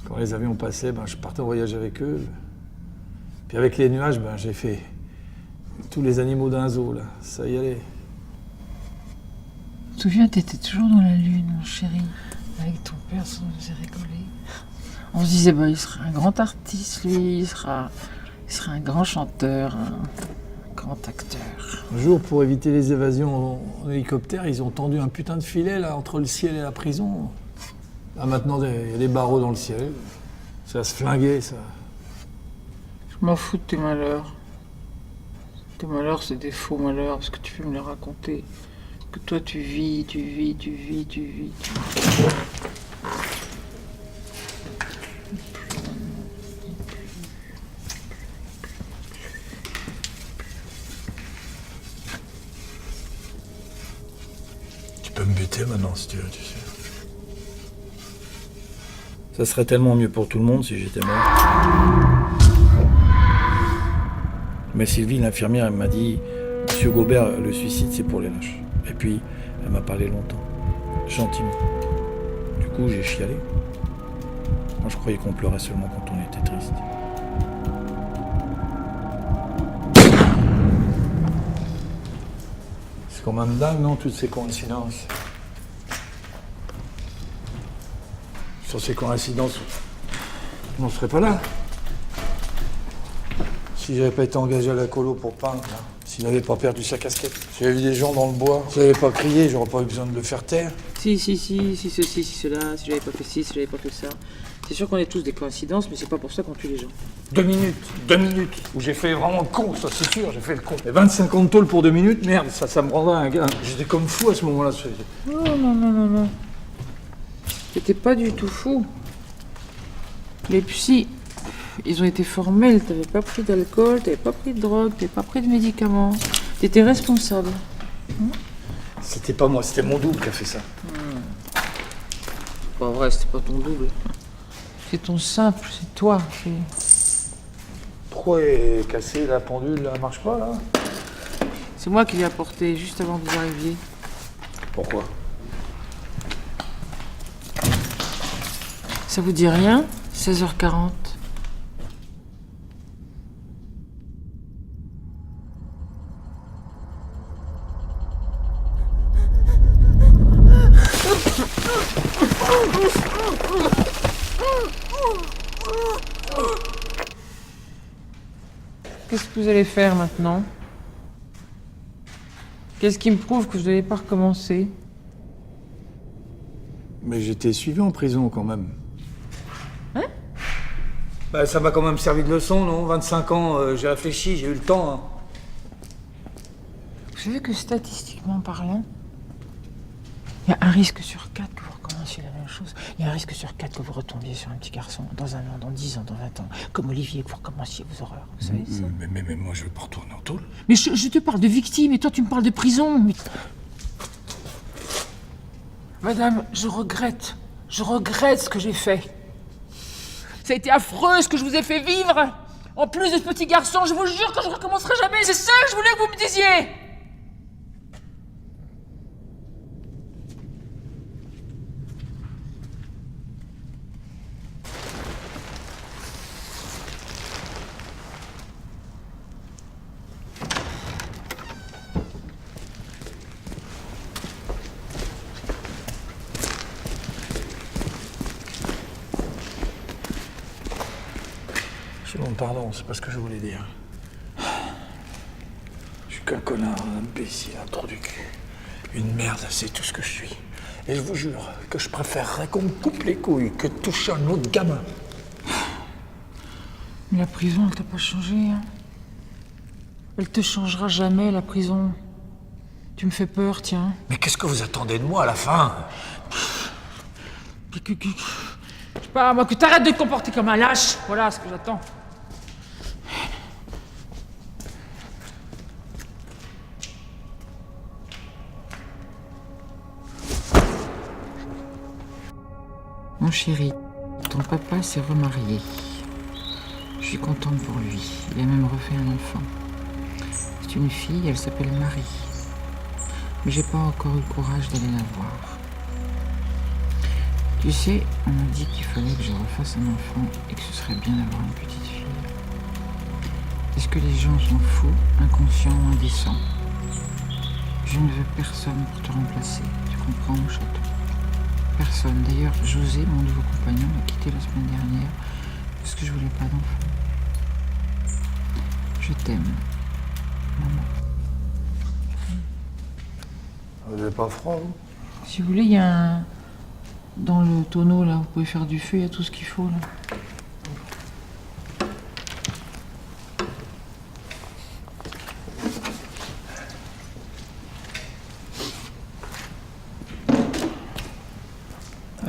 Speaker 6: Quand les avions passaient, je partais en voyage avec eux. Puis avec les nuages, j'ai fait tous les animaux d'un zoo, là. Ça y allait.
Speaker 3: Tu te souviens, t'étais toujours dans la lune, mon chéri. Avec ton père, on nous faisait rigoler. On se disait, il sera un grand artiste, lui, il sera un grand chanteur, un grand acteur.
Speaker 6: Un jour, pour éviter les évasions en hélicoptère, ils ont tendu un putain de filet là, entre le ciel et la prison. Là, maintenant, il y a des barreaux dans le ciel. Ça va se flinguer, ça.
Speaker 3: Je m'en fous de tes malheurs. Tes malheurs, c'est des faux malheurs, parce que tu peux me les raconter. Que toi, tu vis.
Speaker 6: Tu peux me buter maintenant, si tu veux, tu sais.
Speaker 4: Ça serait tellement mieux pour tout le monde si j'étais mort. Mais Sylvie, l'infirmière, elle m'a dit « Monsieur Gobert, le suicide, c'est pour les lâches. » Et puis, elle m'a parlé longtemps, gentiment. Du coup, j'ai chialé. Moi, je croyais qu'on pleurait seulement quand on était triste.
Speaker 6: C'est quand même dingue, non, toutes ces coïncidences. Sur ces coïncidences, on ne serait pas là. Si j'avais pas été engagé à la colo pour peindre, là, s'il n'avait pas perdu sa casquette, si j'avais vu des gens dans le bois, s'il n'avait pas crié, j'aurais pas eu besoin de le faire taire.
Speaker 3: Si ceci, si cela, si j'avais pas fait ci, si j'avais pas fait ça. C'est sûr qu'on est tous des coïncidences, mais c'est pas pour ça qu'on tue les gens.
Speaker 6: 2 minutes, où j'ai fait vraiment le con, ça c'est sûr, j'ai fait le con. Et 25 ans de tôle pour 2 minutes, merde, ça me rendra un gars. J'étais comme fou à ce moment-là.
Speaker 3: Non. T'étais pas du tout fou. Les psys, ils ont été formels, t'avais pas pris d'alcool, t'avais pas pris de drogue, t'avais pas pris de médicaments. T'étais responsable.
Speaker 6: C'était pas moi, c'était mon double qui a fait ça.
Speaker 3: C'est pas vrai, c'était pas ton double. C'est ton simple, c'est toi.
Speaker 6: Pourquoi est cassé la pendule, là, marche pas, là?
Speaker 3: C'est moi qui l'ai apporté juste avant que vous arriviez.
Speaker 6: Pourquoi?
Speaker 3: Ça vous dit rien? 16h40. Qu'est-ce que vous allez faire maintenant? Qu'est-ce qui me prouve que je n'allais pas recommencer?
Speaker 6: Mais j'étais suivi en prison, quand même.
Speaker 3: Hein?
Speaker 6: Bah, ça m'a quand même servi de leçon, non? 25 ans, j'ai réfléchi, j'ai eu le temps, hein.
Speaker 3: Vous savez que statistiquement parlant, il y a un risque sur 4 que vous recommenciez la même chose. Il y a un risque sur 4 que vous retombiez sur un petit garçon dans 1 an, dans 10 ans, dans 20 ans. Comme Olivier, que vous recommenciez vos horreurs. Vous savez ça?
Speaker 6: Mais moi, je veux pas retourner en tôle.
Speaker 3: Mais je te parle de victime et toi, tu me parles de prison. Mais... Madame, je regrette ce que j'ai fait. Ça a été affreux ce que je vous ai fait vivre. En plus de ce petit garçon, je vous jure que je ne recommencerai jamais. C'est ça que je voulais que vous me disiez.
Speaker 6: Pardon, c'est pas ce que je voulais dire. Je suis qu'un connard, un imbécile, un trou du cul. Une merde, c'est tout ce que je suis. Et je vous jure que je préférerais qu'on me coupe les couilles que de toucher un autre gamin.
Speaker 3: Mais la prison, elle t'a pas changé, hein. Elle te changera jamais, la prison. Tu me fais peur, tiens.
Speaker 6: Mais qu'est-ce que vous attendez de moi à la fin?
Speaker 3: Je sais pas, moi, que t'arrêtes de te comporter comme un lâche. Voilà ce que j'attends. Mon chéri, ton papa s'est remarié. Je suis contente pour lui. Il a même refait un enfant. C'est une fille, elle s'appelle Marie. Mais j'ai pas encore eu le courage d'aller la voir. Tu sais, on m'a dit qu'il fallait que je refasse un enfant et que ce serait bien d'avoir une petite fille. Est-ce que les gens sont fous, inconscients ou indécents? Je ne veux personne pour te remplacer. Tu comprends, mon chaton? Personne. D'ailleurs, José, mon nouveau compagnon, m'a quitté la semaine dernière parce que je voulais pas d'enfant. Je t'aime, maman.
Speaker 6: Vous n'avez pas froid, vous?
Speaker 3: Si vous voulez, il y a un... Dans le tonneau, là, vous pouvez faire du feu, il y a tout ce qu'il faut, là.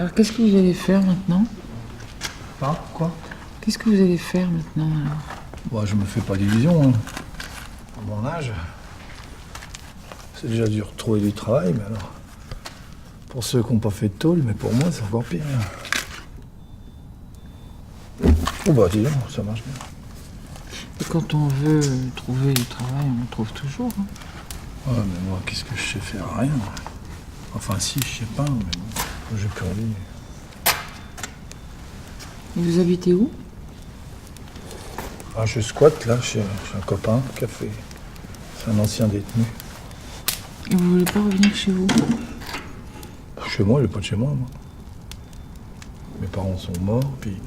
Speaker 3: Alors qu'est-ce que vous allez faire maintenant?
Speaker 2: Hein, quoi?
Speaker 3: Qu'est-ce que vous allez faire maintenant alors?
Speaker 6: Bon, je me fais pas d'illusions. Hein. À mon âge, c'est déjà dur de trouver du travail, mais alors, pour ceux qui n'ont pas fait de tôle, mais pour moi, c'est encore pire. Oh bah dis donc, ça marche bien.
Speaker 3: Et quand on veut trouver du travail, on le trouve toujours. Hein.
Speaker 6: Ouais, mais moi, qu'est-ce que je sais faire? Rien. Enfin, si, je sais pas, mais bon, j'ai plus envie.
Speaker 3: Et vous habitez où?
Speaker 6: Ah, je squatte là, chez un copain, café. C'est un ancien détenu.
Speaker 3: Et vous voulez pas revenir chez vous?
Speaker 6: Chez moi, il est pas de chez moi. Mes parents sont morts, puis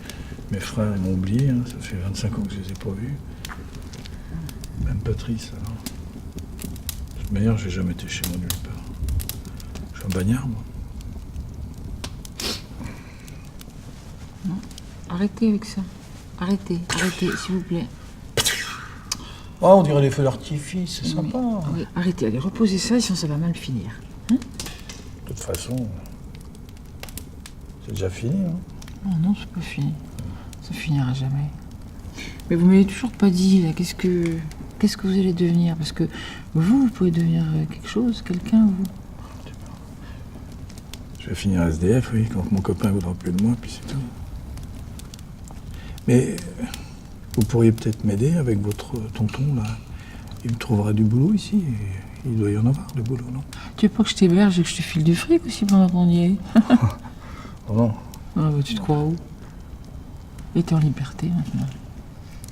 Speaker 6: mes frères ils m'ont oublié. Hein. Ça fait 25 ans que je les ai pas vus. Même Patrice, alors. De toute manière, j'ai jamais été chez moi nulle part. Je suis un bagnard, moi.
Speaker 3: Non. Arrêtez avec ça. Arrêtez, s'il vous plaît.
Speaker 6: Oh, on dirait les feux d'artifice, c'est sympa.
Speaker 3: Oui, arrêtez, allez, reposez ça, sinon ça va mal finir.
Speaker 6: De toute façon, c'est déjà fini. Hein.
Speaker 3: Oh non, c'est pas fini. Ça finira jamais. Mais vous m'avez toujours pas dit, là, qu'est-ce que vous allez devenir? Parce que vous pouvez devenir quelque chose, quelqu'un, vous.
Speaker 6: Je vais finir SDF, oui, quand mon copain voudra plus de moi, puis c'est tout. Mais vous pourriez peut-être m'aider avec votre tonton, là. Il me trouvera du boulot ici. Et il doit y en avoir, du boulot, non?
Speaker 3: Tu veux pas que je t'héberge et que je te file du fric aussi pendant qu'on y est?
Speaker 6: Oh non.
Speaker 3: Ah bah tu te crois où? Et t'es en liberté maintenant.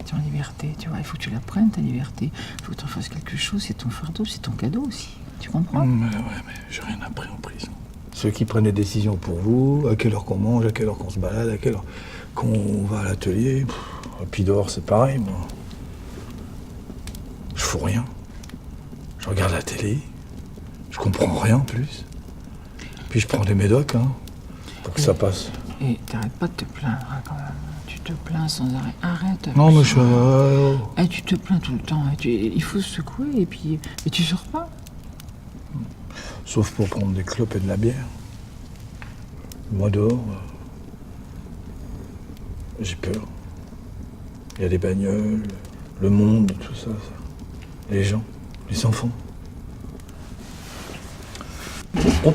Speaker 3: T'es en liberté, tu vois, il faut que tu la prennes ta liberté. Il faut que tu en fasses quelque chose, c'est ton fardeau, c'est ton cadeau aussi. Tu comprends?
Speaker 6: Ouais, mais j'ai rien appris en prison. Ceux qui prennent des décisions pour vous, à quelle heure qu'on mange, à quelle heure qu'on se balade, à quelle heure qu'on va à l'atelier. Et puis dehors, c'est pareil, moi. Je fous rien. Je regarde la télé. Je comprends rien en plus. Puis je prends des médocs, hein, pour que ça passe.
Speaker 3: Et t'arrêtes pas de te plaindre hein, quand même. Tu te plains sans arrêt. Arrête.
Speaker 6: Non, mais
Speaker 3: putain.
Speaker 6: je...
Speaker 3: Eh, tu te plains tout le temps. Il faut se secouer et puis. Et tu sors pas.
Speaker 6: Sauf pour prendre des clopes et de la bière. Moi dehors, j'ai peur. Il y a des bagnoles, le monde, tout ça. Les gens, les enfants. Oh,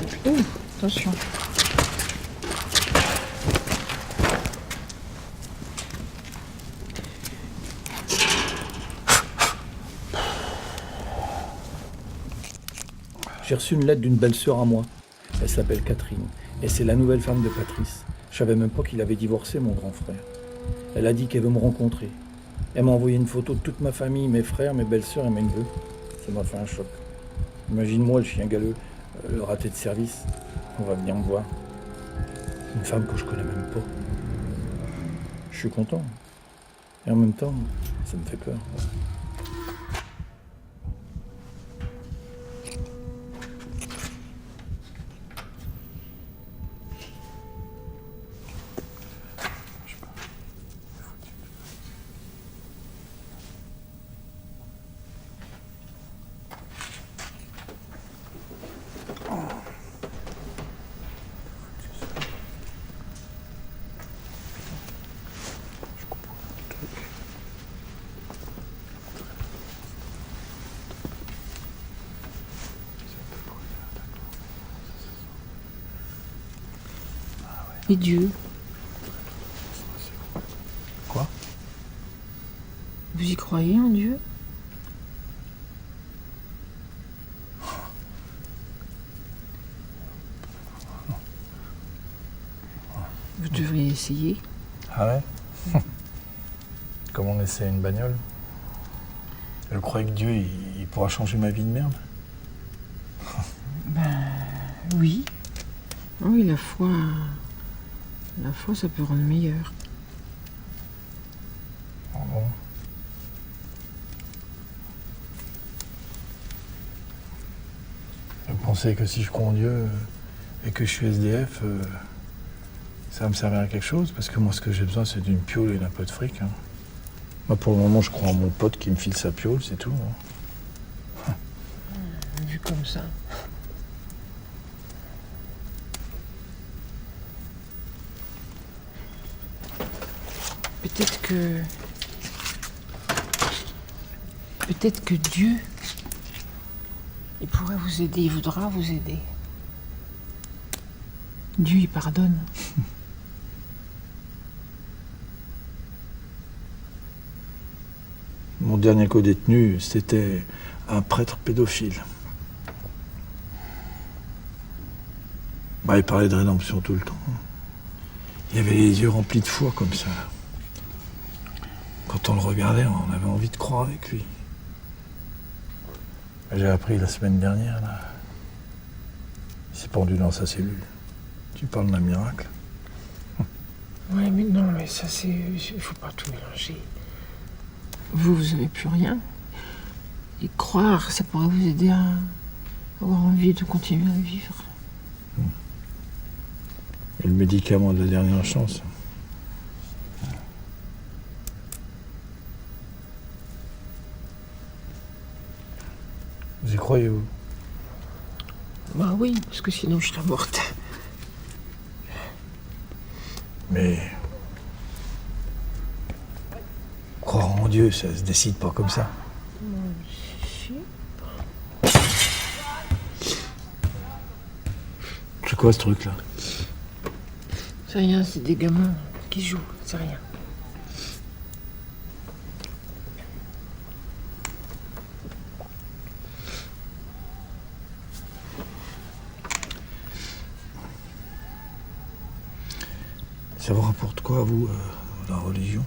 Speaker 3: Attention.
Speaker 4: J'ai reçu une lettre d'une belle-sœur à moi. Elle s'appelle Catherine. Et c'est la nouvelle femme de Patrice. Je savais même pas qu'il avait divorcé, mon grand frère. Elle a dit qu'elle veut me rencontrer. Elle m'a envoyé une photo de toute ma famille, mes frères, mes belles-sœurs et mes neveux. Ça m'a fait un choc. Imagine-moi, le chien galeux, le raté de service. On va venir me voir. Une femme que je connais même pas. Je suis content. Et en même temps, ça me fait peur.
Speaker 3: Et Dieu?
Speaker 6: Quoi?
Speaker 3: Vous y croyez en Dieu? Vous devriez essayer.
Speaker 6: Ah ouais? Comme on essaie une bagnole. Je croyais que Dieu, il pourra changer ma vie de merde.
Speaker 3: Oui. Oui, la foi, ça peut rendre meilleur.
Speaker 6: Ah bon? Vous pensez que si je crois en Dieu et que je suis SDF, ça va me servir à quelque chose? Parce que moi, ce que j'ai besoin, c'est d'une piole et d'un peu de fric. Hein. Moi, pour le moment, je crois en mon pote qui me file sa piole, c'est tout. Hein.
Speaker 3: Vu comme ça. Peut-être que... Peut-être que Dieu, il pourrait vous aider, il voudra vous aider. Dieu, il pardonne.
Speaker 6: Mon dernier co-détenu, c'était un prêtre pédophile. Il parlait de rédemption tout le temps. Il avait les yeux remplis de foi comme ça. Quand on le regardait, on avait envie de croire avec lui. J'ai appris la semaine dernière, là. Il s'est pendu dans sa cellule. Tu parles d'un miracle.
Speaker 3: Ouais, mais non, mais ça c'est... Il faut pas tout mélanger. Vous avez plus rien. Et croire, ça pourrait vous aider à avoir envie de continuer à vivre.
Speaker 6: Et le médicament de la dernière chance. Vous y croyez, vous?
Speaker 3: Bah oui, parce que sinon je serais morte.
Speaker 6: Mais... croire en Dieu, ça se décide pas comme ça. C'est quoi ce truc-là?
Speaker 3: C'est rien, c'est des gamins qui jouent, c'est rien.
Speaker 6: Ça vous rapporte quoi, vous, la religion?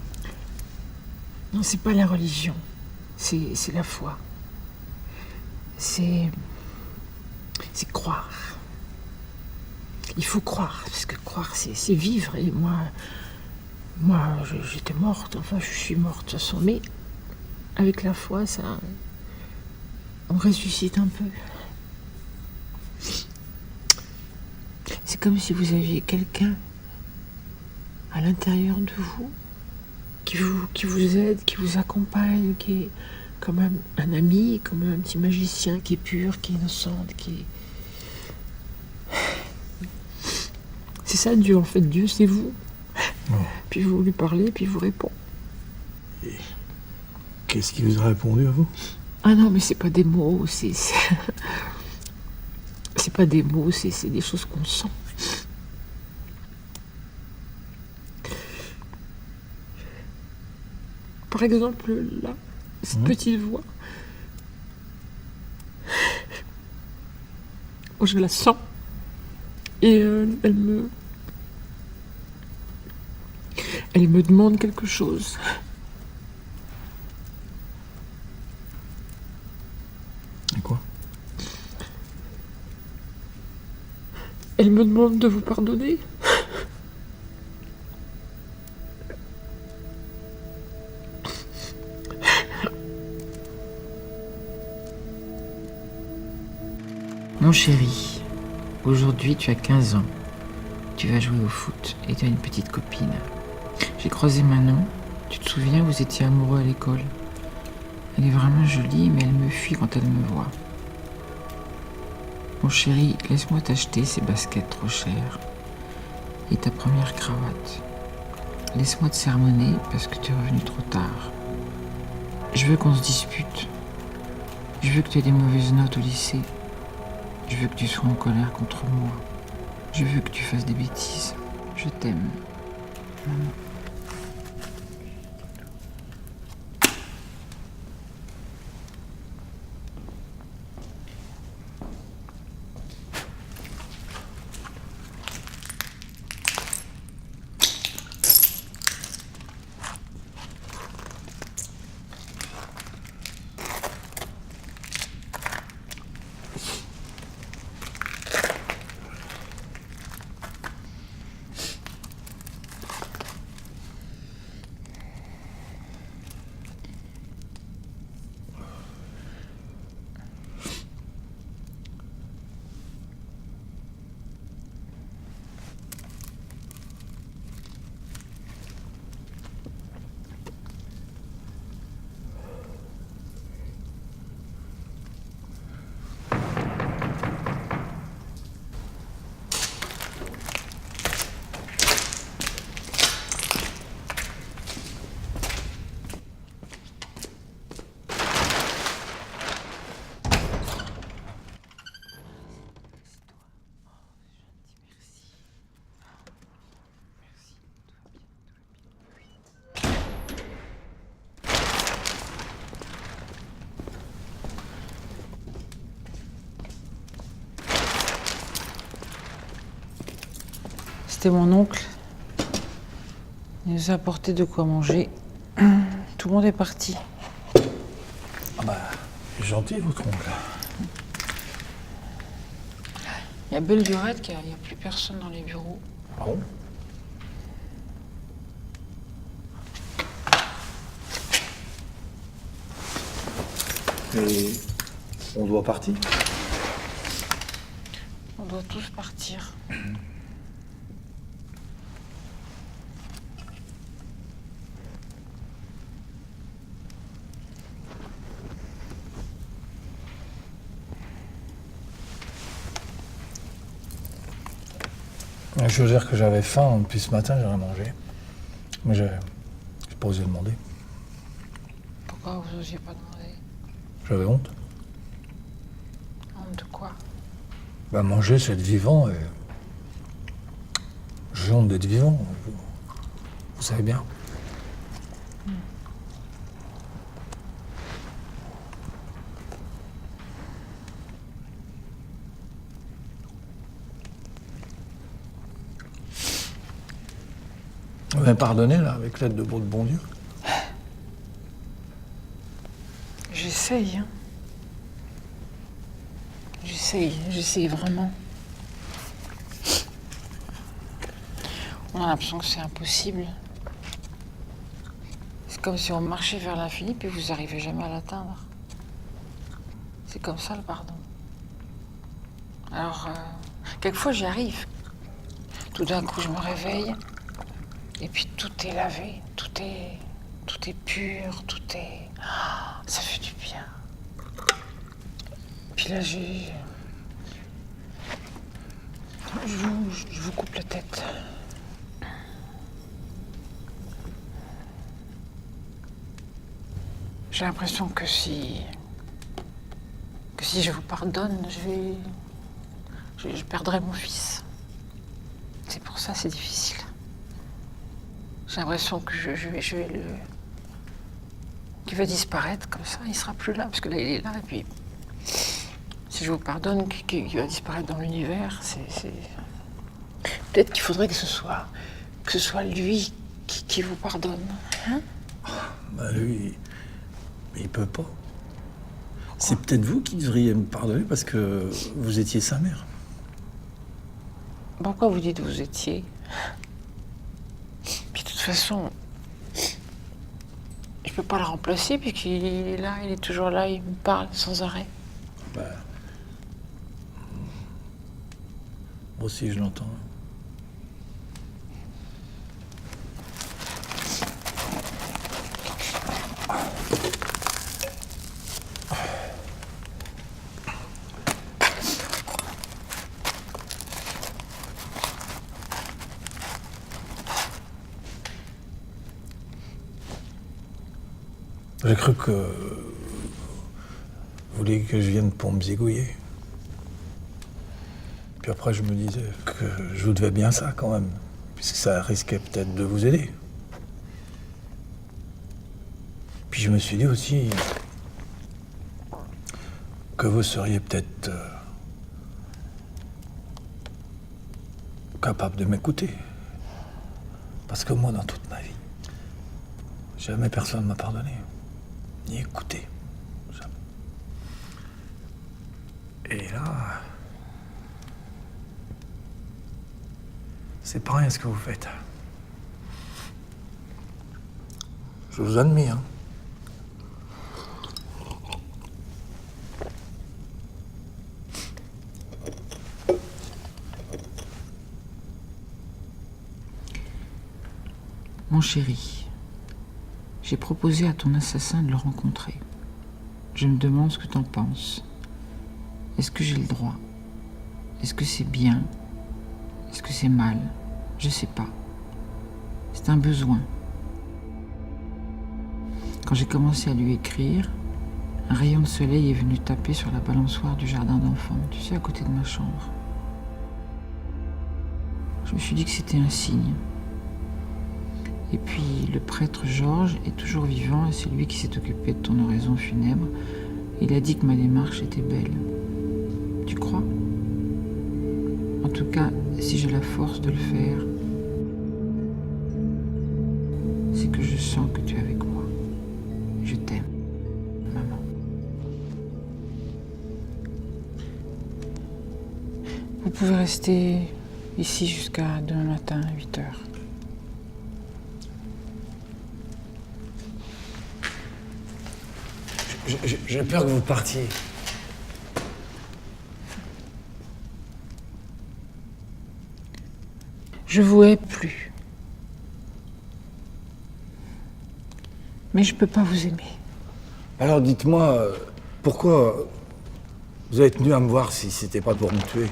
Speaker 3: Non, c'est pas la religion, c'est la foi. C'est croire. Il faut croire, parce que croire, c'est vivre. Et moi, j'étais morte, enfin, je suis morte de toute façon. Mais avec la foi, ça, on ressuscite un peu. C'est comme si vous aviez quelqu'un à l'intérieur de vous qui vous aide, qui vous accompagne, qui est comme un ami, comme un petit magicien qui est pur, qui est innocent, qui est... C'est ça Dieu, en fait. Dieu, c'est vous.
Speaker 6: Oh.
Speaker 3: Puis vous lui parlez, puis il vous répond.
Speaker 6: Et qu'est-ce qui vous a répondu à vous?
Speaker 3: Ah non, mais c'est pas des mots, c'est pas des mots, c'est des choses qu'on sent. Par exemple, là, cette petite voix, je la sens. Et elle me demande quelque chose.
Speaker 6: Et quoi?
Speaker 3: Elle me demande de vous pardonner.
Speaker 1: Mon chéri, aujourd'hui tu as 15 ans. Tu vas jouer au foot et tu as une petite copine. J'ai croisé Manon. Tu te souviens, vous étiez amoureux à l'école. Elle est vraiment jolie, mais elle me fuit quand elle me voit. Mon chéri, laisse-moi t'acheter ces baskets trop chères et ta première cravate. Laisse-moi te sermonner parce que tu es revenu trop tard. Je veux qu'on se dispute. Je veux que tu aies des mauvaises notes au lycée. Je veux que tu sois en colère contre moi. Je veux que tu fasses des bêtises. Je t'aime, maman.
Speaker 3: C'était mon oncle. Il nous a apporté de quoi manger. Tout le monde est parti.
Speaker 2: Ah bah, gentil votre oncle.
Speaker 3: Il y a belle durée qu'il n'y a plus personne dans les bureaux.
Speaker 2: Ah bon? Et on doit partir?
Speaker 3: On doit tous partir.
Speaker 2: Je veux dire que j'avais faim, depuis ce matin j'ai rien mangé. Mais j'ai pas osé demander.
Speaker 3: Pourquoi vous n'osiez pas demander?
Speaker 2: J'avais honte.
Speaker 3: Honte de quoi?
Speaker 2: Bah manger c'est être vivant et... J'ai honte d'être vivant. Vous savez bien. Vous m'avez pardonné là, avec l'aide de votre bon Dieu?
Speaker 3: J'essaye, hein. J'essaye vraiment. On a l'impression que c'est impossible. C'est comme si on marchait vers l'infini puis vous n'arrivez jamais à l'atteindre. C'est comme ça le pardon. Alors, quelquefois j'y arrive. Tout d'un coup je me réveille et puis tout est lavé, tout est pur, tout est... Oh, ça fait du bien. Puis là je vous coupe la tête. J'ai l'impression que si je vous pardonne, je perdrai mon fils. C'est pour ça c'est difficile. J'ai l'impression que qu'il va disparaître comme ça, il sera plus là, parce que là il est là, et puis si je vous pardonne, qu'il va disparaître dans l'univers, c'est... Peut-être qu'il faudrait que ce soit lui qui vous pardonne. Hein?
Speaker 6: Bah lui, il peut pas. C'est peut-être vous qui devriez me pardonner parce que vous étiez sa mère.
Speaker 3: Pourquoi vous dites vous étiez? Puis de toute façon, je peux pas le remplacer puisqu'il est là, il est toujours là, il me parle sans arrêt.
Speaker 6: Bah, moi aussi je l'entends. J'ai cru que vous vouliez que je vienne pour me zigouiller. Puis après, je me disais que je vous devais bien ça quand même, puisque ça risquait peut-être de vous aider. Puis je me suis dit aussi que vous seriez peut-être capable de m'écouter. Parce que moi, dans toute ma vie, jamais personne ne m'a pardonné. Ni écouté. Jamais. Et là, c'est pas rien ce que vous faites. Je vous admire.
Speaker 3: Mon chéri, j'ai proposé à ton assassin de le rencontrer. Je me demande ce que t'en penses. Est-ce que j'ai le droit? Est-ce que c'est bien? Est-ce que c'est mal? Je sais pas. C'est un besoin. Quand j'ai commencé à lui écrire, un rayon de soleil est venu taper sur la balançoire du jardin d'enfants, tu sais, à côté de ma chambre. Je me suis dit que c'était un signe. Et puis, le prêtre Georges est toujours vivant et c'est lui qui s'est occupé de ton oraison funèbre. Il a dit que ma démarche était belle. Tu crois? En tout cas, si j'ai la force de le faire,
Speaker 1: sens que tu es avec moi. Je t'aime, maman. Vous pouvez rester ici jusqu'à demain matin à 8 heures.
Speaker 6: J'ai peur que vous partiez.
Speaker 1: Je vous hais plus. Mais je peux pas vous aimer.
Speaker 6: Alors dites-moi, pourquoi vous êtes venu à me voir si c'était pas pour me tuer?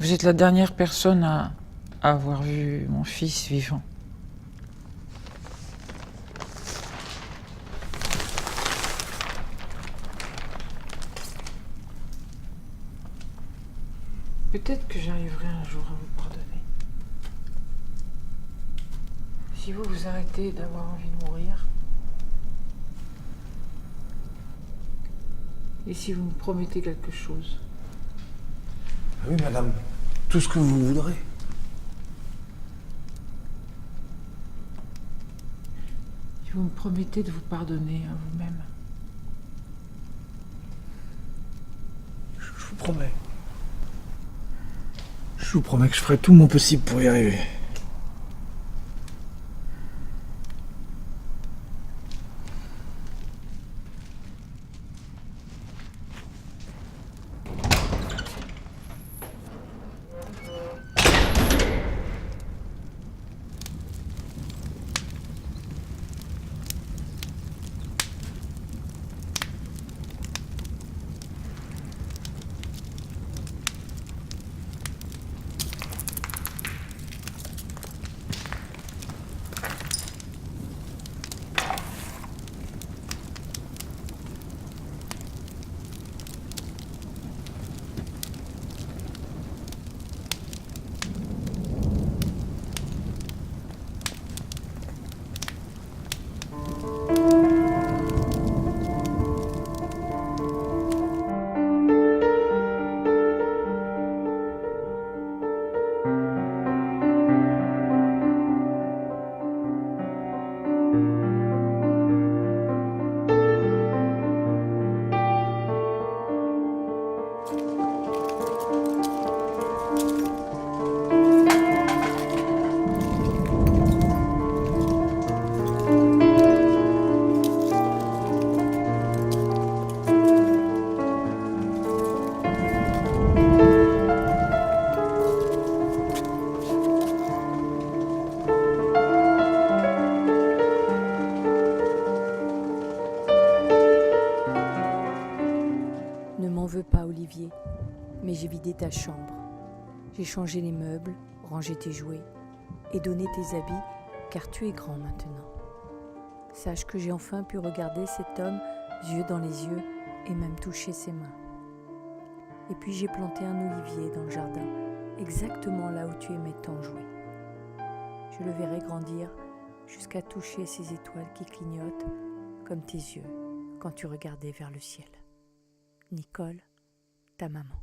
Speaker 1: Vous êtes la dernière personne à avoir vu mon fils vivant. Peut-être que j'arriverai un jour à vous pardonner. Si vous vous arrêtez d'avoir envie de mourir, et si vous me promettez quelque chose.
Speaker 6: Oui, madame, tout ce que vous voudrez.
Speaker 1: Si vous me promettez de vous pardonner à vous-même.
Speaker 6: Je vous promets. Je vous promets que je ferai tout mon possible pour y arriver.
Speaker 8: Ne m'en veux pas, Olivier, mais j'ai vidé ta chambre. J'ai changé les meubles, rangé tes jouets et donné tes habits, car tu es grand maintenant. Sache que j'ai enfin pu regarder cet homme, yeux dans les yeux, et même toucher ses mains. Et puis j'ai planté un olivier dans le jardin, exactement là où tu aimais tant jouer. Je le verrai grandir jusqu'à toucher ces étoiles qui clignotent comme tes yeux quand tu regardais vers le ciel. Nicole, ta maman.